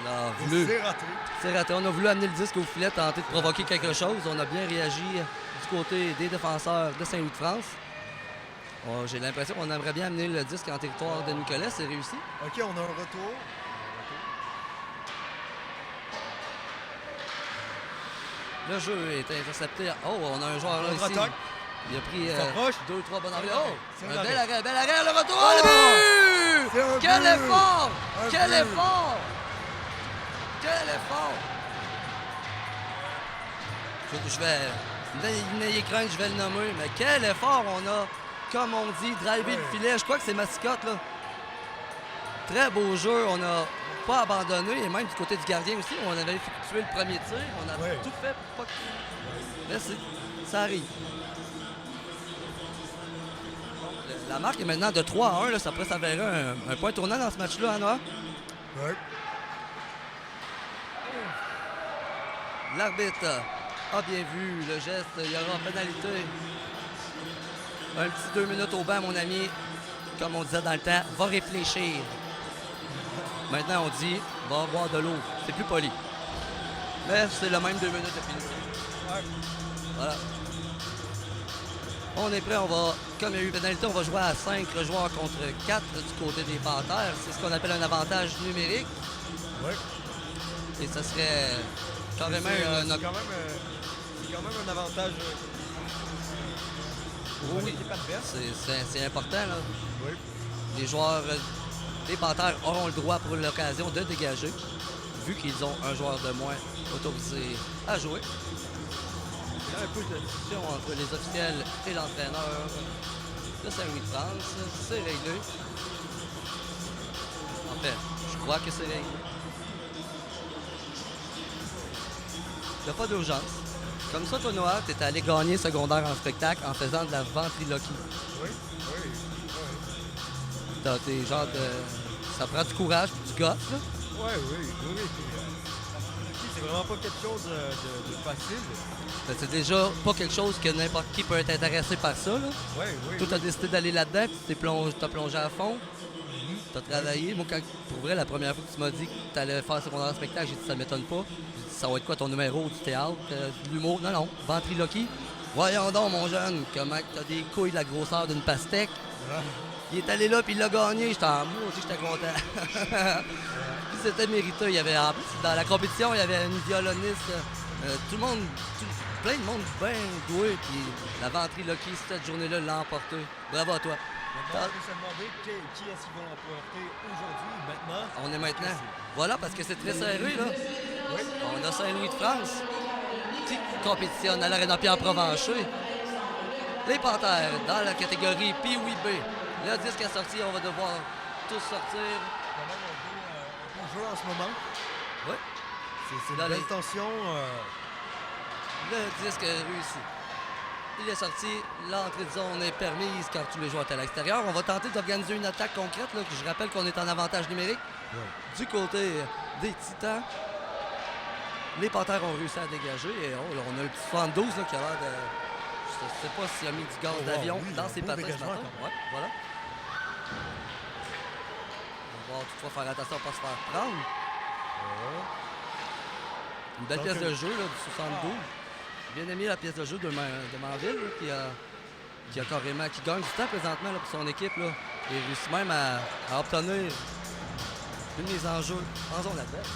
On a voulu... C'est raté. C'est raté. On a voulu amener le disque au filet, tenter de provoquer quelque chose. On a bien réagi du côté des défenseurs de Saint-Louis-de-France. J'ai l'impression qu'on aimerait bien amener le disque en territoire de Nicolet. C'est réussi. OK, on a un retour. Le jeu est intercepté. Oh, on a un joueur là ici. Contre-attaque. Il a pris s'approche. 2-3 bonnes arrêts. C'est Oh! c'est Un un bel arrêt. arrêt, le retour! Oh! Oh, le but! C'est un Quel but! effort! Un Quel but! effort! Quel effort! Je vais... N'ayez crainte, je vais le nommer, mais quel effort on a, comme on dit, driver le filet. Je crois que c'est mascotte, là. Très beau jeu, on n'a pas abandonné, et même du côté du gardien aussi, on avait effectué le premier tir, on a tout fait pour pas que... Là, ça arrive. La marque est maintenant de 3-1, là, ça pourrait s'avérer un point tournant dans ce match-là, Noah. Ouais. L'arbitre a bien vu le geste, il y aura pénalité. Un petit 2 minutes au banc, mon ami, comme on disait dans le temps, va réfléchir. Maintenant, on dit, va boire de l'eau. C'est plus poli. Mais c'est le même 2 minutes de finition. Ouais. Voilà. On est prêt, comme il y a eu pénalité, on va jouer à 5 joueurs contre 4 du côté des Panthères. C'est ce qu'on appelle un avantage numérique. Ouais. Et ça serait carrément C'est quand même un avantage. Oui, c'est important, là. Oui. Les joueurs des Panthères auront le droit pour l'occasion de dégager, vu qu'ils ont un joueur de moins autorisé à jouer. Il y a un peu de discussion entre les officiels et l'entraîneur de Saint-Louis-de-France. C'est réglé. En fait, je crois que c'est réglé. Il n'y a pas d'urgence. Comme ça, toi, Noah, tu es allé gagner secondaire en spectacle en faisant de la ventriloquie. Oui. T'as tes genres de... Ça prend du courage et du gosse, là. Oui. C'est vraiment pas quelque chose de facile. Ben, c'est déjà pas quelque chose que n'importe qui peut être intéressé par ça, là. Oui. Toi, t'as décidé d'aller là-dedans, tu t'as plongé à fond. T'as travaillé. Moi, pour vrai, la première fois que tu m'as dit que t'allais faire secondaire en spectacle, j'ai dit ça m'étonne pas. J'ai dit ça va être quoi ton numéro du théâtre, de l'humour? Non, ventriloquie. Voyons donc, mon jeune, comment que t'as des couilles de la grosseur d'une pastèque. Il est allé là, puis il l'a gagné. J'étais en mou aussi, j'étais content. Puis c'était mérité. Il y avait, en plus, dans la compétition, il y avait une violoniste. Tout le monde, plein de monde bien doué. Puis la ventriloquie, cette journée-là, l'a emporté. Bravo à toi. Maintenant, on peut se demander qui est-ce qu'ils vont l'emporter aujourd'hui, maintenant. On est maintenant. Voilà, parce que c'est très serré, là. Oui. On a Saint-Louis de France qui compétitionne à l'Arena Pierre-Provencher. Les Panthères dans la catégorie Pee-Wee B. Le disque est sorti, on va devoir tous sortir. Quand même un beau jeu en ce moment. Oui, C'est Dans une les- belle tension. le disque est réussi. Il est sorti, l'entrée de zone est permise quand tous les joueurs sont à l'extérieur. On va tenter d'organiser une attaque concrète, là, que je rappelle qu'on est en avantage numérique. Du côté des Titans, les Panthères ont réussi à dégager. Et oh, là, on a un petit 72 là, qui a l'air de... Je ne sais pas s'il a mis du gaz Oh, wow, d'avion oui, dans un ses beau patins ce dégagement, matin. quand même. Ouais, voilà. On va toutefois faire attention à ne pas se faire prendre. Une belle Donc, pièce de jeu là, du 72. Bien aimé la pièce de jeu de Manville là, qui gagne du temps présentement là, pour son équipe. Là, et réussit même à obtenir une mise en jeu en zone adverse.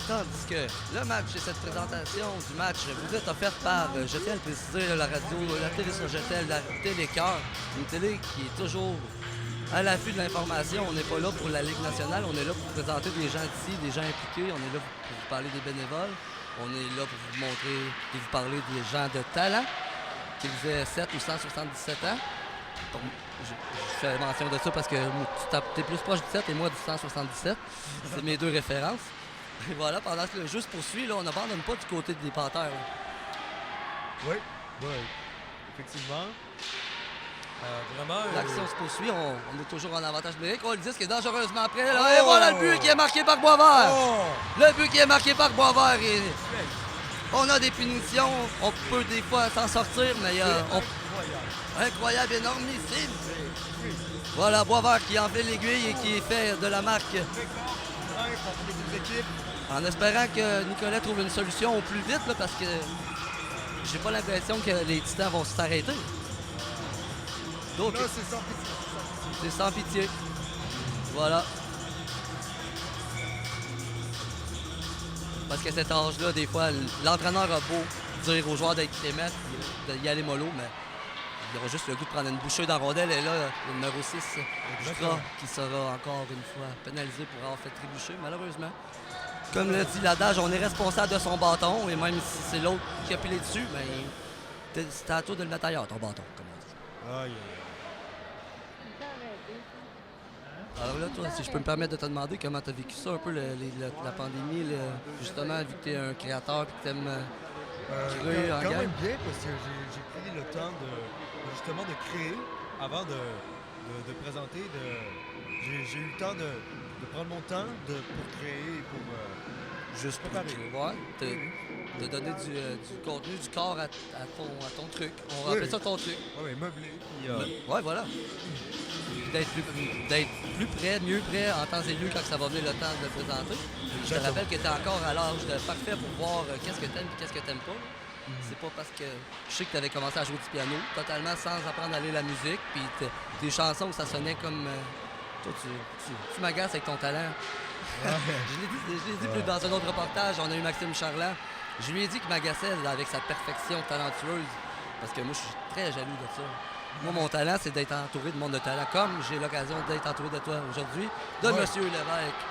Tandis que le match et cette présentation du match vous est offerte par, je tiens à le préciser, la radio, la télé Sogetel, la Télécœur, une télé qui est toujours à l'affût de l'information. On n'est pas là pour la Ligue nationale, on est là pour présenter des gens d'ici, des gens impliqués, on est là pour vous parler des bénévoles, on est là pour vous montrer et vous parler des gens de talent, qu'ils aient 7 ou 177 ans. Donc, je fais mention de ça parce que tu es plus proche du 7 et moi du 177. C'est mes deux références. Et voilà, pendant que le jeu se poursuit, là, on n'abandonne pas du côté des Panthères. Là. Oui, effectivement. Vraiment. L'action se poursuit, on est toujours en avantage numérique. Oh, le disque est dangereusement près. Là. Et voilà le but qui est marqué par Boisvert. Oh! Le but qui est marqué par Boisvert. Et on a des punitions, on peut des fois s'en sortir, mais incroyable, énormissime. Voilà, Boisvert qui enfile l'aiguille et qui fait de la marque. En espérant que Nicolas trouve une solution au plus vite, là, parce que j'ai pas l'impression que les Titans vont s'arrêter. Donc, Là, c'est sans pitié. c'est sans pitié. Voilà. Parce qu'à cet âge-là, des fois, l'entraîneur a beau dire aux joueurs d'être clément, d'y aller mollo, mais il aura juste le goût de prendre une bouchée dans la rondelle. Et là, le numéro 6, Jutra, qui sera encore une fois pénalisé pour avoir fait trébucher, malheureusement. Comme le dit l'adage, on est responsable de son bâton, et même si c'est l'autre qui a pilé dessus, ben, c'est à toi de le mettre ailleurs, ton bâton, comme on dit. Aïe, Alors là, toi, si je peux me permettre de te demander comment tu as vécu ça un peu, la pandémie, justement, vu que tu es un créateur et que tu aimes créer en quand gang. même bien parce que j'ai pris le temps justement de créer avant de présenter. J'ai eu le temps de prendre mon temps pour créer et pour Juste pour de donner du contenu, du corps à ton truc. On Oui. appelle ça ton truc. meubler. Puis, Ouais, voilà. D'être plus près, mieux prêt en temps et lieu quand ça va venir le temps de le présenter. Je te Exactement. rappelle que tu es encore à l'âge de parfait pour voir qu'est-ce que tu aimes et qu'est-ce que tu n'aimes pas. C'est pas parce que je sais que tu avais commencé à jouer du piano, totalement sans apprendre à lire la musique, puis tes chansons, ça sonnait comme... toi, tu m'agaces avec ton talent. Je l'ai dit plus dans un autre reportage, on a eu Maxime Charland. Je lui ai dit qu'il m'agaçait avec sa perfection talentueuse, parce que moi, je suis très jaloux de ça. Moi, mon talent, c'est d'être entouré de monde de talent, comme j'ai l'occasion d'être entouré de toi aujourd'hui, de Ouais. Monsieur Lévesque.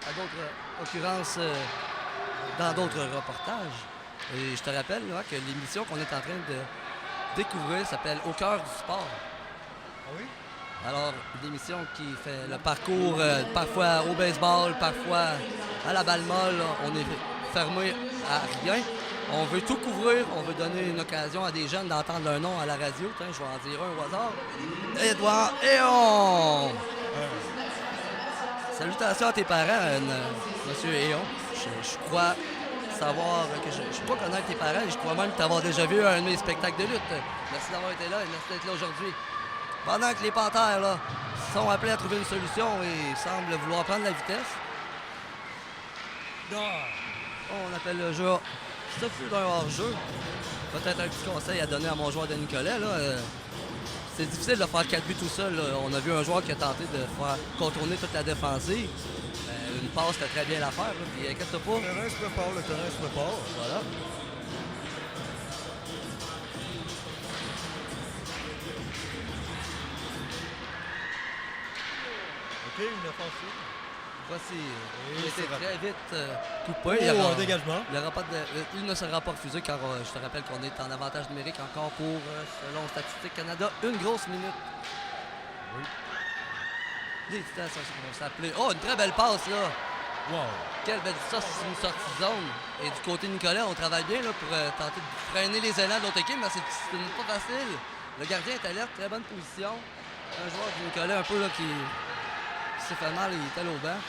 À d'autres occurrences, dans d'autres reportages. Et je te rappelle là, que l'émission qu'on est en train de découvrir s'appelle Au cœur du sport. Ah oui? Alors, une émission qui fait le parcours parfois au baseball, parfois à la balle molle. On est fermé à rien. On veut tout couvrir. On veut donner une occasion à des jeunes d'entendre leur nom à la radio. Tiens, je vais en dire un au hasard. Édouard Héon! Salutations à tes parents, monsieur Héon. Je crois savoir que je crois connaître tes parents et je crois même t'avoir déjà vu un de mes spectacles de lutte. Merci d'avoir été là et merci d'être là aujourd'hui. Pendant que les Panthères là, sont appelés à trouver une solution et semblent vouloir prendre la vitesse. On appelle le jeu. Ça fut un hors-jeu. Peut-être un petit conseil à donner à mon joueur de Nicolet. Là. C'est difficile de faire 4 buts tout seul. Là. On a vu un joueur qui a tenté de faire contourner toute la défensive. Une passe, c'était très bien l'affaire. Puis inquiète-toi pas. Le terrain se prépare, le terrain se prépare. Voilà. OK, une offensive. Voici. Et Il était c'est très vite coupé. Oh, un dégagement. Il ne sera pas refusé car je te rappelle qu'on est en avantage numérique encore pour, selon Statistique Canada, une grosse minute. Oui. Les Titans, ça vont s'appeler. Oh, une très belle passe, là. Wow. Quelle belle. Ça, c'est une sortie zone. Et du côté de Nicolas, on travaille bien là, pour tenter de freiner les élans de l'autre équipe, mais c'est pas facile. Le gardien est alerte, très bonne position. Un joueur du Nicolas un peu là, qui s'est fait mal, il est allé au banc.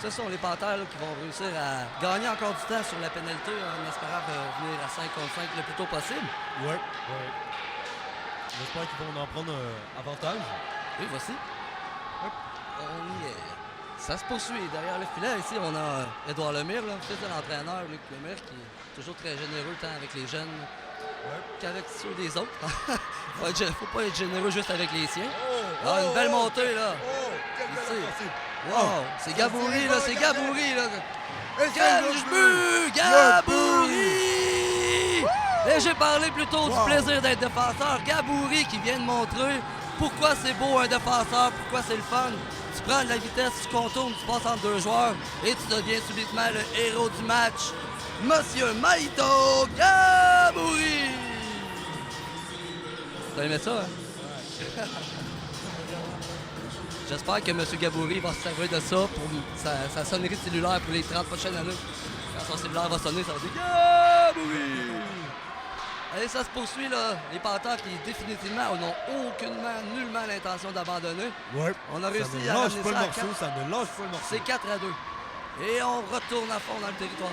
Ce sont les Panthères là, qui vont réussir à gagner encore du temps sur la pénalité en espérant revenir à 5 contre 5 le plus tôt possible. Ouais. J'espère qu'ils vont en prendre avantage. Oui, voici. Hop. On y est. Ça se poursuit derrière le filet. Ici, on a Édouard Lemire, là, fils de l'entraîneur Luc Lemire, qui est toujours très généreux tant avec les jeunes qu'avec ceux des autres. Faut pas être généreux juste avec les siens. Une belle montée, là. Quelle belle offensive. Wow! C'est Gabouri, là, c'est Gabouri, là. Et Quel but! Gabouri! Et j'ai parlé plutôt du plaisir d'être défenseur. Gabouri qui vient de montrer pourquoi c'est beau un défenseur, pourquoi c'est le fun. Tu prends de la vitesse, tu contournes, tu passes entre deux joueurs et tu deviens subitement le héros du match. Monsieur Maïto Gabouri! T'as aimé ça, hein? J'espère que M. Gabouri va se servir de ça pour sa sonnerie cellulaire pour les 30 prochaines années. Quand son cellulaire va sonner, ça va dire Gabouri! Allez, ça se poursuit, là. Les Panthères qui, définitivement, n'ont nullement l'intention d'abandonner. Ouais. On a réussi ça à ne lâche ramener pas le ça à morceau, 4. ça ne lâche pas le morceau. C'est 4-2. Et on retourne à fond dans le territoire.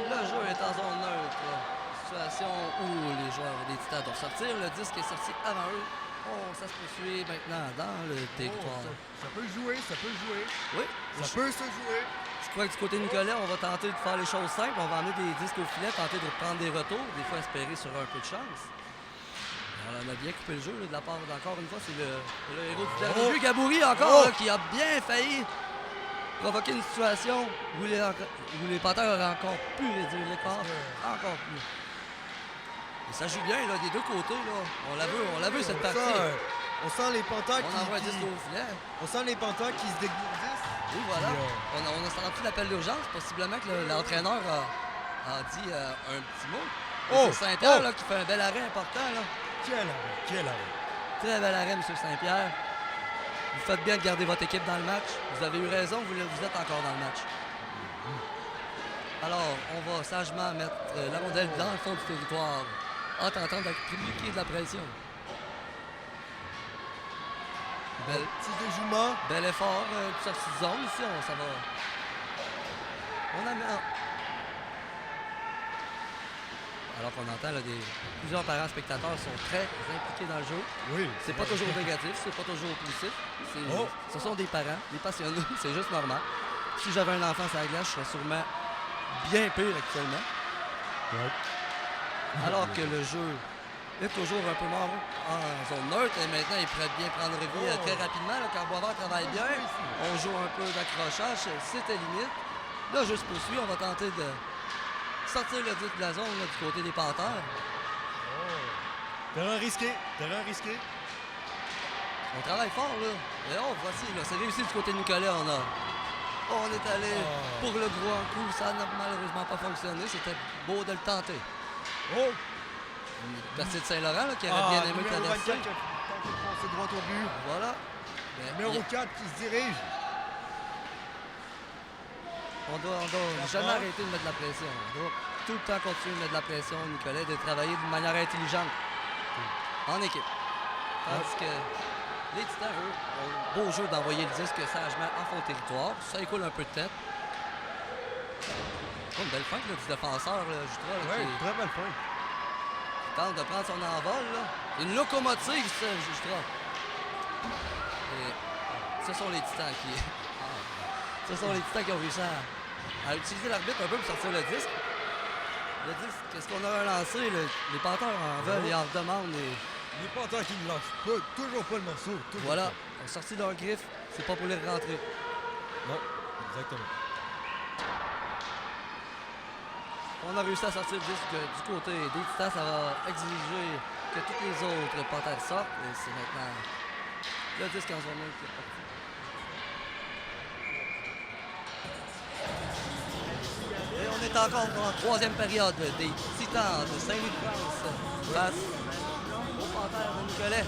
Le jeu est en zone neutre. Situation où les joueurs des Titans doivent sortir. Le disque est sorti avant eux. Ça se poursuit maintenant dans le territoire. Ça peut jouer, ça peut jouer. Oui. Ça peut se jouer. Je crois que du côté de Nicolas, on va tenter de faire les choses simples. On va emmener des disques au filet, tenter de reprendre des retours, des fois espérer sur un peu de chance. Alors, on a bien coupé le jeu là, de la part d'encore une fois, c'est le héros du dernier but, Gabouri encore, là, qui a bien failli provoquer une situation où les Panthères auraient encore pu réduire l'écart. Encore plus. Et ça joue bien là, des deux côtés. Là. On l'a vu cette partie. On sent les Panthères on envoie un disque au filet. On sent les Panthères qui se dégourdissent. Oui, voilà. On a senti l'appel d'urgence. Possiblement que l'entraîneur a dit un petit mot. C'est Saint-Pierre là, qui fait un bel arrêt important. Là. Quel arrêt. Très bel arrêt, M. Saint-Pierre. Vous faites bien de garder votre équipe dans le match. Vous avez eu raison, vous êtes encore dans le match. Alors, on va sagement mettre la rondelle dans le fond du territoire en tentant d'appliquer de la pression. Petit déjouement. Bel effort, sortie de zone ici, ça va. On amène. Alors qu'on entend là, plusieurs parents spectateurs sont très impliqués dans le jeu. Oui. C'est pas toujours négatif, c'est pas toujours positif. Ce sont des parents, des passionnés, c'est juste normal. Si j'avais un enfant sur la glace, je serais sûrement bien pire actuellement. Ouais. Alors que le jeu est toujours un peu mort en zone neutre et maintenant il pourrait bien prendre vie très rapidement là, car Boisvert travaille bien. On joue un peu d'accrochage, c'était limite. Là, je se poursuis, on va tenter de sortir le disque de la zone là, du côté des Panthères. Terrain risqué. On travaille fort là. Et voici, là, c'est réussi du côté de Nicolas. On est allé pour le gros coup. Ça n'a malheureusement pas fonctionné. C'était beau de le tenter. Merci de Saint-Laurent là, qui aurait bien aimé traverser. C'est droit au but. Voilà. Numéro 4 qui se dirige. On doit jamais arrêter de mettre de la pression. On doit tout le temps continuer de mettre de la pression, Nicolas, de travailler d'une manière intelligente. En équipe. Tandis que les Titans, eux, ont le beau jeu d'envoyer le disque sagement en fond de territoire. Ça écoule un peu de tête. Une belle feinte là, du défenseur, Jutra. Oui, très belle feinte. tente de prendre son envol. Là. Une locomotive, ça, Justra. Et ce sont les Titans qui... Ce sont les Titans qui ont réussi à utiliser l'arbitre un peu pour sortir le disque. Le disque, qu'est-ce qu'on a lancé? Les Panthers en veulent et en redemandent. Et... Les Panthers qui ne lâchent pas, toujours pas le morceau. Voilà, ils ont sorti leur griffe, c'est pas pour les rentrer. Non, exactement. On a réussi à sortir le disque du côté des Titans. Ça va exiger que toutes les autres Panthers sortent. Et c'est maintenant le disque en zone qui est parti. Et on est encore dans la troisième période des Titans de Saint-Louis-de-France face aux Panthers de Nicolet.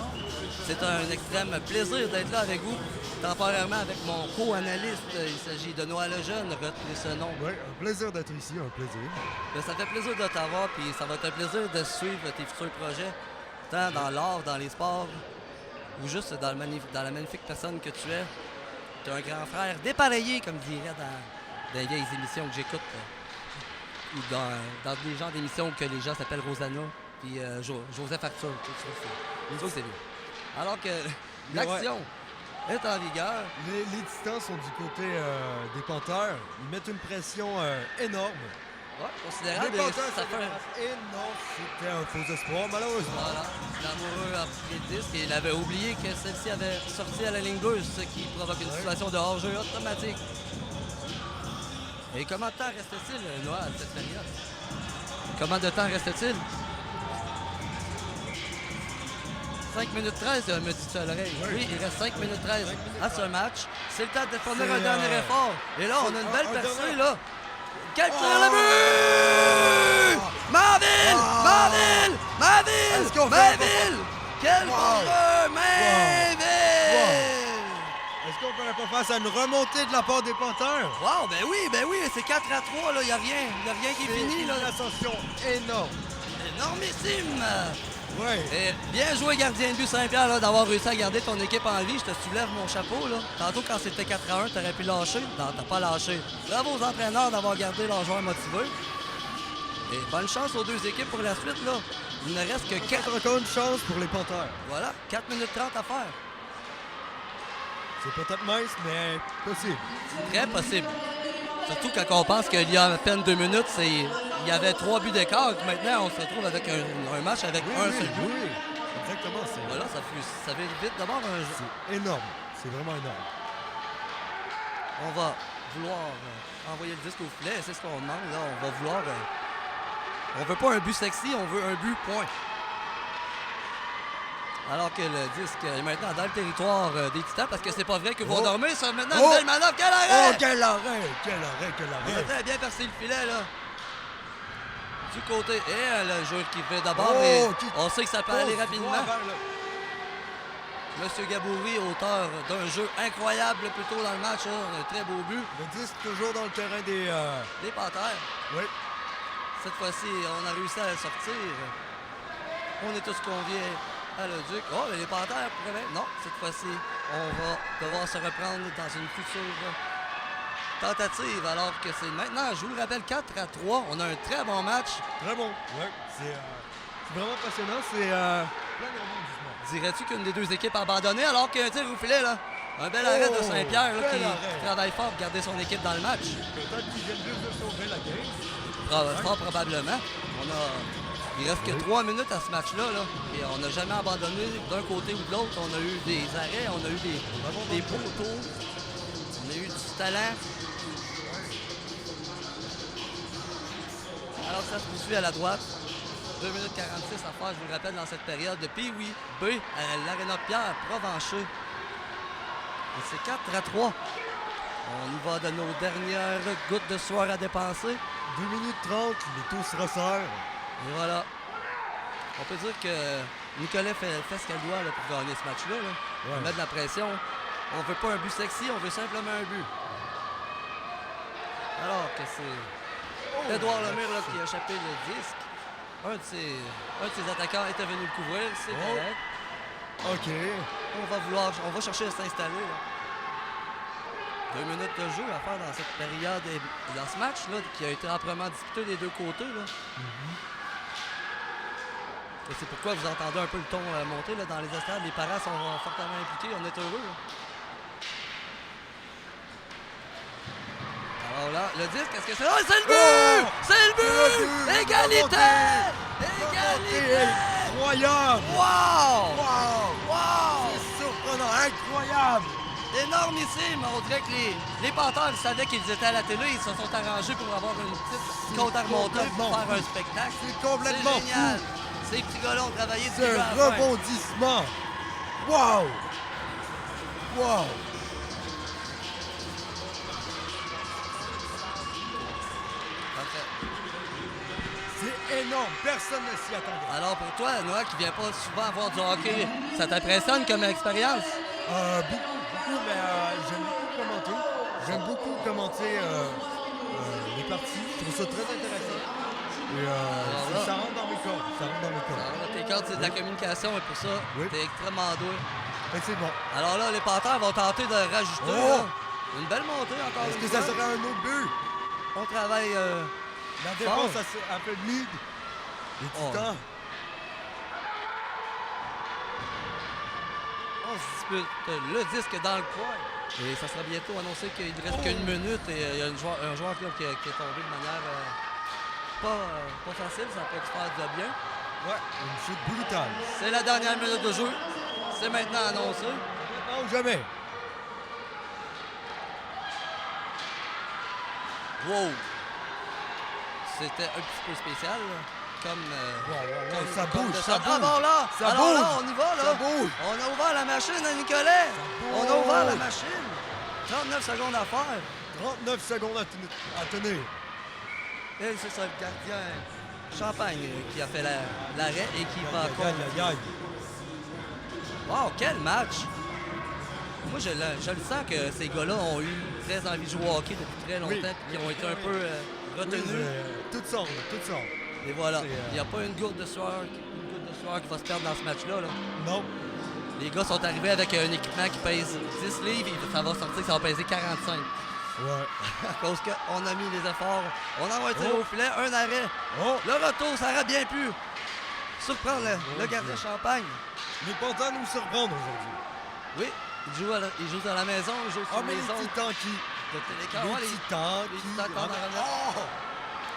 C'est un extrême plaisir d'être là avec vous, temporairement avec mon co-analyste. Il s'agit de Noah Lejeune, retenez ce nom. Oui, un plaisir d'être ici, un plaisir. Ça fait plaisir de t'avoir, puis ça va être un plaisir de suivre tes futurs projets, tant dans l'art, dans les sports, ou juste dans la magnifique personne que tu es. Tu es un grand frère dépareillé, comme dirait dans les vieilles émissions que j'écoute, ou dans des genres d'émissions que les gens s'appellent Rosanna, puis Joseph Arthur. Les autres, c'est lui. Alors que l'action est en vigueur. Les Titans sont du côté des Panthers. Ils mettent une pression énorme. Ouais, considérable. Les Panthers, Ça fait énorme. C'était un faux espoir, malheureusement. Voilà. L'amoureux a pris le disque et il avait oublié que celle-ci avait sorti à la ligne bleue, ce qui provoque une situation de hors-jeu automatique. Et comment de temps reste-t-il, Noah, à cette période? Comment de temps reste-t-il? 5 minutes 13, me dit-tu à l'oreille. Oui, il reste 5 minutes 13 à ce match. C'est le temps de fournir un dernier effort. Et là, on a une belle percée, là. Quel tir le but! Marville! Marville! Marville! Marville! Quel bon Marville! Est-ce qu'on pourrait pas face à une remontée de la part des Panthers? Wow, ben oui, c'est 4-3, là, il n'y a rien qui est fini, là. Une ascension énorme. Énormissime! Ouais. Et bien joué, gardien de but Saint-Pierre, là, d'avoir réussi à garder ton équipe en vie. Je te soulève mon chapeau, là. Tantôt, quand c'était 4-1, t'aurais pu lâcher. Non, t'as pas lâché. Bravo aux entraîneurs d'avoir gardé leurs joueurs motivés. Et bonne chance aux deux équipes pour la suite, là. Il ne reste que 4... Encore une chance pour les Panthers. Voilà, 4 minutes 30 à faire. C'est peut-être mince, mais possible. Très possible. Surtout quand on pense qu'il y a à peine 2 minutes, il y avait 3 buts d'écart. Maintenant, on se retrouve avec un match avec un seul but. Oui, exactement. Voilà, ça va vite d'abord un jeu. C'est énorme. C'est vraiment énorme. On va vouloir envoyer le disque au filet. C'est ce qu'on demande. Là, on va vouloir... on veut pas un but sexy, on veut un but point. Alors que le disque est maintenant dans le territoire des Titans, parce que c'est pas vrai que vont dormir. Ça maintenant une belle manœuvre. Quel arrêt! Oh, quel arrêt! Quel arrêt! Quel Il a arrêt! très bien percé le filet, là. Du côté. Et le jeu qui fait d'abord. On sait que ça peut aller rapidement. Monsieur Gaboury, auteur d'un jeu incroyable plus tôt dans le match. Un très beau but. Le disque toujours dans le terrain des Panthers. Oui. Cette fois-ci, on a réussi à le sortir. On est tous conviés à le Duc. Oh, mais les Panthers pourraient... Non, cette fois-ci, on va devoir se reprendre dans une future tentative. Alors que c'est maintenant, je vous le rappelle, 4-3. On a un très bon match. Très bon. Oui. C'est vraiment passionnant. C'est plein de rebondissements. Dirais-tu qu'une des deux équipes a abandonné alors qu'il y a un tir au filet, là? Un bel arrêt de Saint-Pierre là, qui travaille fort pour garder son équipe dans le match. Peut-être qu'ils viennent juste de sauver la game. Fort probablement. Il reste que 3 minutes à ce match-là. Là, et on n'a jamais abandonné d'un côté ou de l'autre. On a eu des arrêts, on a eu des poteaux, on a eu du talent. Alors ça se poursuit à la droite. 2 minutes 46 à faire, je vous le rappelle, dans cette période de Pee-Wee B à l'Arena Pierre Provencher. Et c'est 4-3. On y va de nos dernières gouttes de soir à dépenser. 2 minutes 30, les taux se resserrent. Et voilà. On peut dire que Nicolet fait ce qu'elle doit là, pour gagner ce match-là. Là. Ouais. On met de la pression. On veut pas un but sexy, on veut simplement un but. Alors que c'est Édouard Lemire là, qui a échappé le disque. Un de ses attaquants était venu le couvrir, c'est correct. OK. On va chercher à s'installer. 2 minutes de jeu à faire dans cette période, dans ce match là, qui a été âprement disputé des deux côtés. Là. Et c'est pourquoi vous entendez un peu le ton monter là, dans les estrades. Les parents sont fortement impliqués. On est heureux. Là. Alors là, le disque, est-ce que c'est... Oh, c'est le but! Oh! C'est le but! Égalité! Égalité! Incroyable! Wow! Wow! Wow! C'est surprenant, incroyable! Énormissime! On dirait que les Panthères ils savaient qu'ils étaient à la télé. Ils se sont arrangés pour avoir une petite côte à remonter pour faire un spectacle. C'est complètement C'est génial! fou! Ces petits gars-là ont travaillé C'est début à un la fin. rebondissement! Wow! Wow! Parfait. C'est énorme, personne ne s'y attendait. Alors pour toi, Noah, qui vient pas souvent voir du hockey, ça t'impressionne comme expérience? Beaucoup, mais j'aime beaucoup commenter. J'aime beaucoup commenter les parties. Je trouve ça très intéressant. Et là. ça rentre dans mes cordes. Ça rentre dans mes cordes. Alors, tes cartes, c'est de la communication et pour ça, Oui. t'es extrêmement doué. Effectivement. Alors là, les Panthères vont tenter de rajouter Oh! là, une belle montée encore Est-ce une que fois. ça serait un autre but? On travaille... La défense affaiblie. Les Oh. Titans. On se dispute le disque dans le coin. Et ça sera bientôt annoncé qu'il ne reste qu'une minute et il y a un joueur là, qui est tombé de manière pas facile. Ça peut se faire de bien. Ouais, une chute brutale. C'est la dernière minute de jeu. C'est maintenant annoncé. Maintenant ou jamais. Wow! C'était un petit peu spécial, là. Comme ça comme bouge, de ça sorte. Ah bouge. bon là! Ça Alors là, bouge. on y va là! Ça bouge. On a ouvert la machine à Nicolet! On a ouvert la bouge. machine! 39 secondes à faire. 39 secondes à tenir. Et c'est ça, le gardien Champagne qui a fait l'arrêt et qui va Aïe, encore. aïe, aïe. Wow, quel match! Moi, je le sens que ces gars-là ont eu très envie de jouer au hockey depuis très longtemps Oui. et qui ont été un peu retenus. Toutes sortes. Et voilà, c'est, il n'y a pas une goutte de sueur qui va se perdre dans ce match-là. Là. Non. Les gars sont arrivés avec un équipement qui pèse 10 livres et ça va sortir que ça va peser 45. Ouais. À cause qu'on a mis les efforts. On envoie un tir Oh. au filet, un arrêt. Oh. Le retour, ça aurait bien pu surprendre le gardien Dieu. Champagne. Les Panthères nous surprendre aujourd'hui. Oui, il joue à la maison, il joue sur Ah, mais les les ondes Titans qui... de Télécom. Ouais, Les Titans les qui... Titans qu'on a Oh!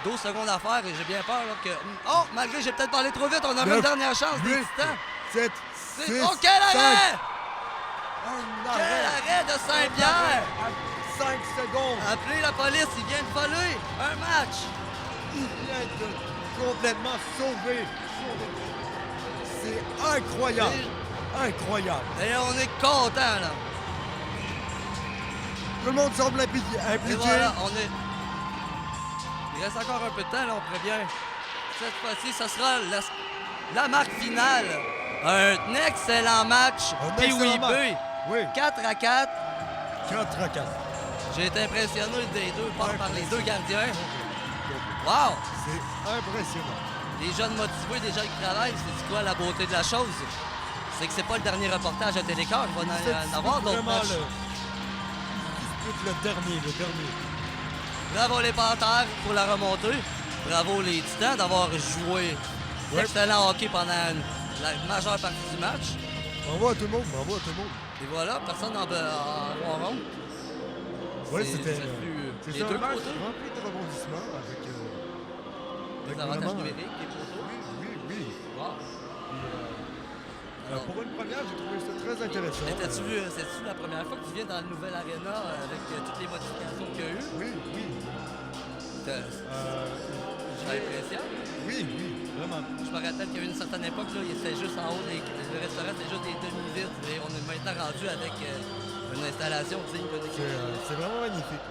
12 secondes à faire et j'ai bien peur là, que... Oh, malgré j'ai peut-être parlé trop vite, on a une Neuf, dernière chance des 8, Titans. 7, C'est... 6, Oh, quel arrêt! Un Quel arrêt! arrêt de Saint-Pierre! 5 secondes! Appelez la police, il vient de voler un match! Il vient de complètement sauver. C'est incroyable! Incroyable! Et on est content là! Tout le monde semble impliqué. Et voilà, on est... Il reste encore un peu de temps, là, on pourrait bien... Cette fois-ci, ce sera la marque finale. Un excellent match. Un Puis excellent oui, match. Oui, 4 à 4. 4 à 4. J'ai été impressionné des deux par les deux gardiens. Wow! C'est impressionnant. Les jeunes motivés, des gens qui travaillent, c'est quoi la beauté de la chose? C'est que c'est pas le dernier reportage à Télécom, il va en avoir d'autres Vraiment matchs. le dernier. Bravo les Panthères pour la remontée. Bravo les Titans d'avoir joué Ouais. excellent hockey pendant la majeure partie du match. Bravo à tout le monde, Et voilà, personne en rond. Oui, C'est- c'était... ça fut C'est les ça, deux un match côtés. rempli de rebondissements avec... Les avantages vraiment- numériques, les poteaux. Oui. Wow. Alors, Pour une première, j'ai trouvé ça très intéressant. c'est-tu la première fois que tu viens dans le nouvel aréna avec toutes les modifications qu'il y a eu? Oui. Ça impressionne. Oui, vraiment. Je me rappelle qu'il y a eu une certaine époque, là, il était juste en haut, le restaurant était juste des demi-vides. Et on est maintenant rendu avec une installation digne de découverte. C'est vraiment magnifique.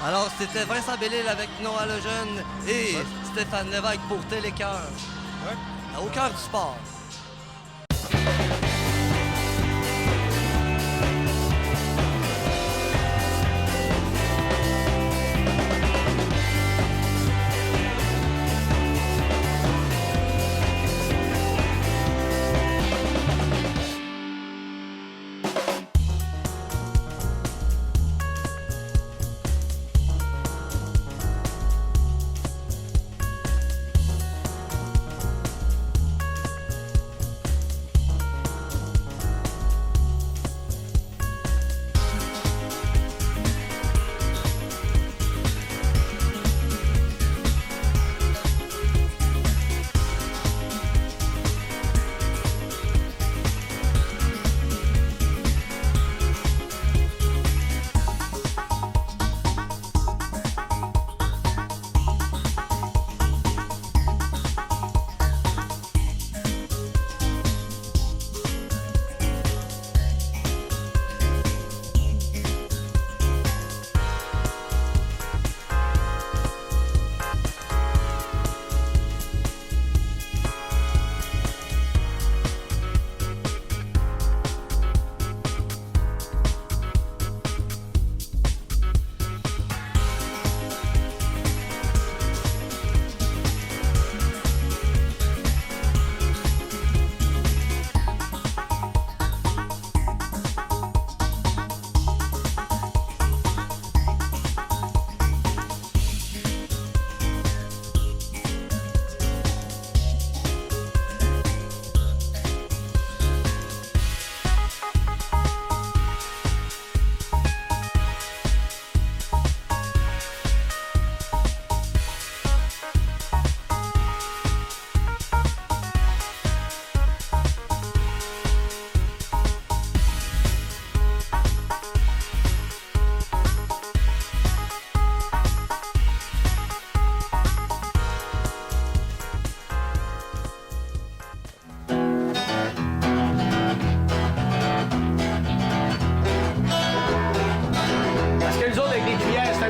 Alors, c'était Vincent Bellil avec Noah Lejeune et Stéphane Lévesque pour Télécœur. Ouais. Au cœur du sport.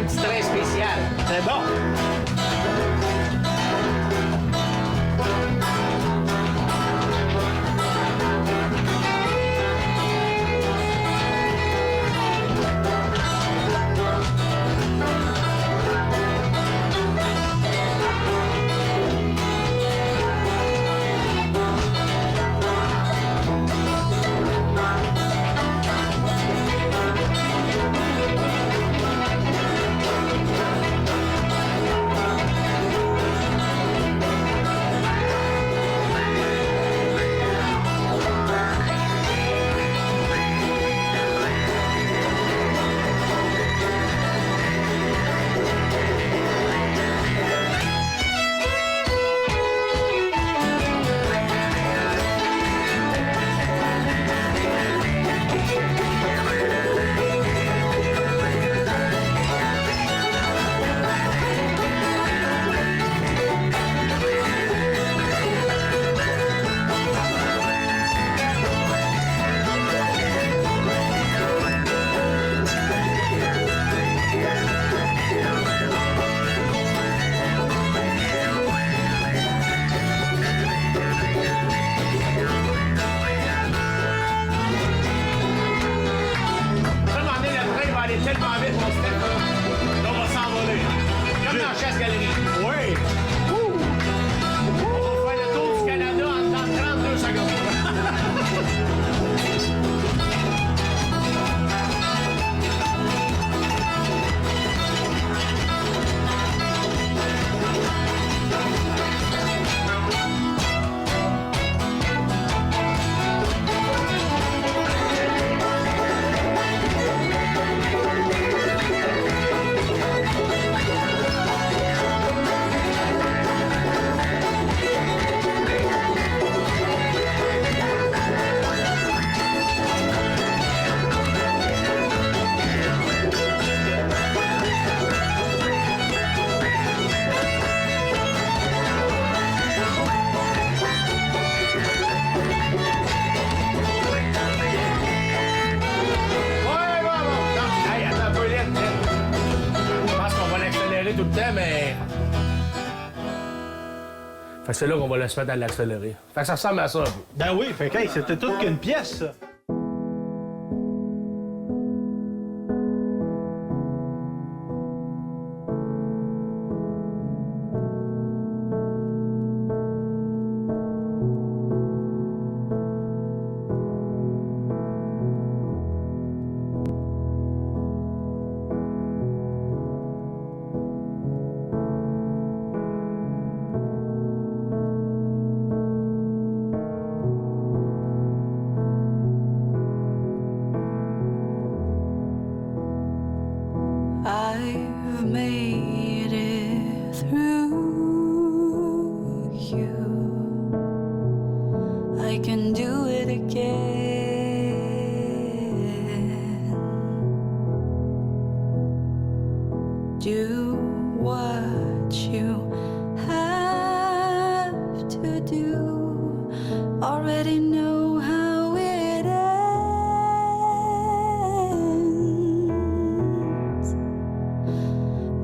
un petit train spécial. C'est bon. Tellement vite, mon Steph, là. On va s'envoler. Comme dans Chasse Galerie. Oui. On va faire le tour du Canada en 32 secondes. Tout le temps, mais. Fait que c'est là qu'on va se mettre à l'accélérer. Fait que ça ressemble à ça un peu. Ben oui, fait que hey, c'était toute qu'une pièce, ça. I've made it through you. I can do it again. Do what you have to do. Already know how it ends.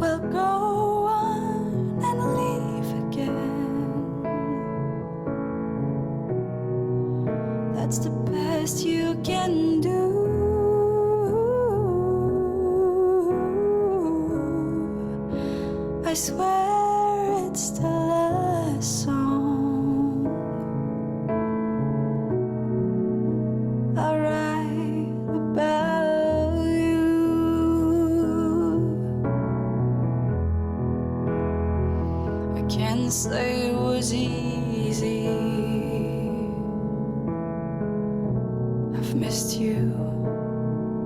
Well, go on and leave again. That's the best you can do. I swear it's still a song I write about you. I can't say it was easy. I've missed you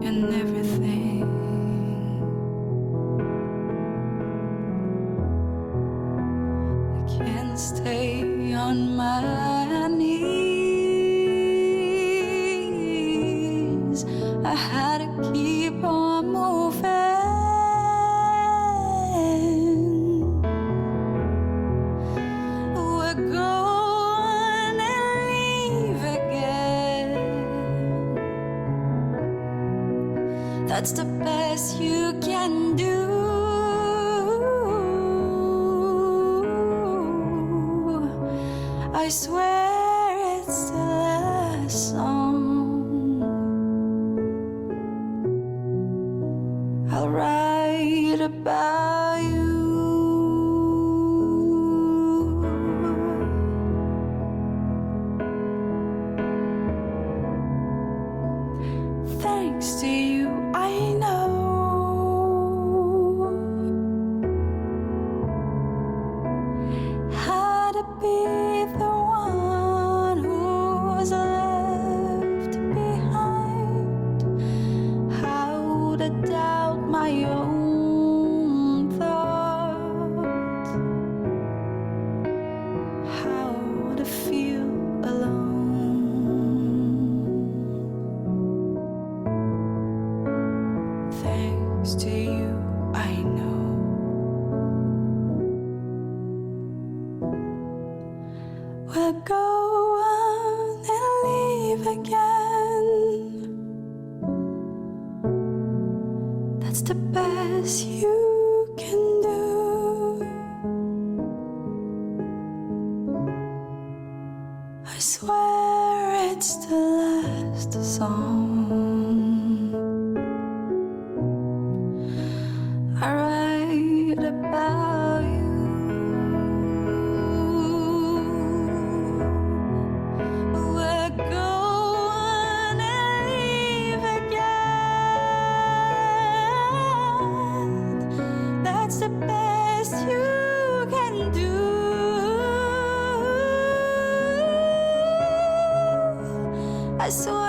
and everything. Stay on my knees. I had to keep on moving. We're going and leave again. That's the best you can do. I swear it's the last song I'll write about you. Thanks to you, I know how to be the one who's left behind, how to doubt my own thoughts, how to feel alone. Thanks to you, I know. We'll go on and leave again. That's the best you can do. I swear it's the last song I write about you. We're going and leave again. That's the best you can do. I swear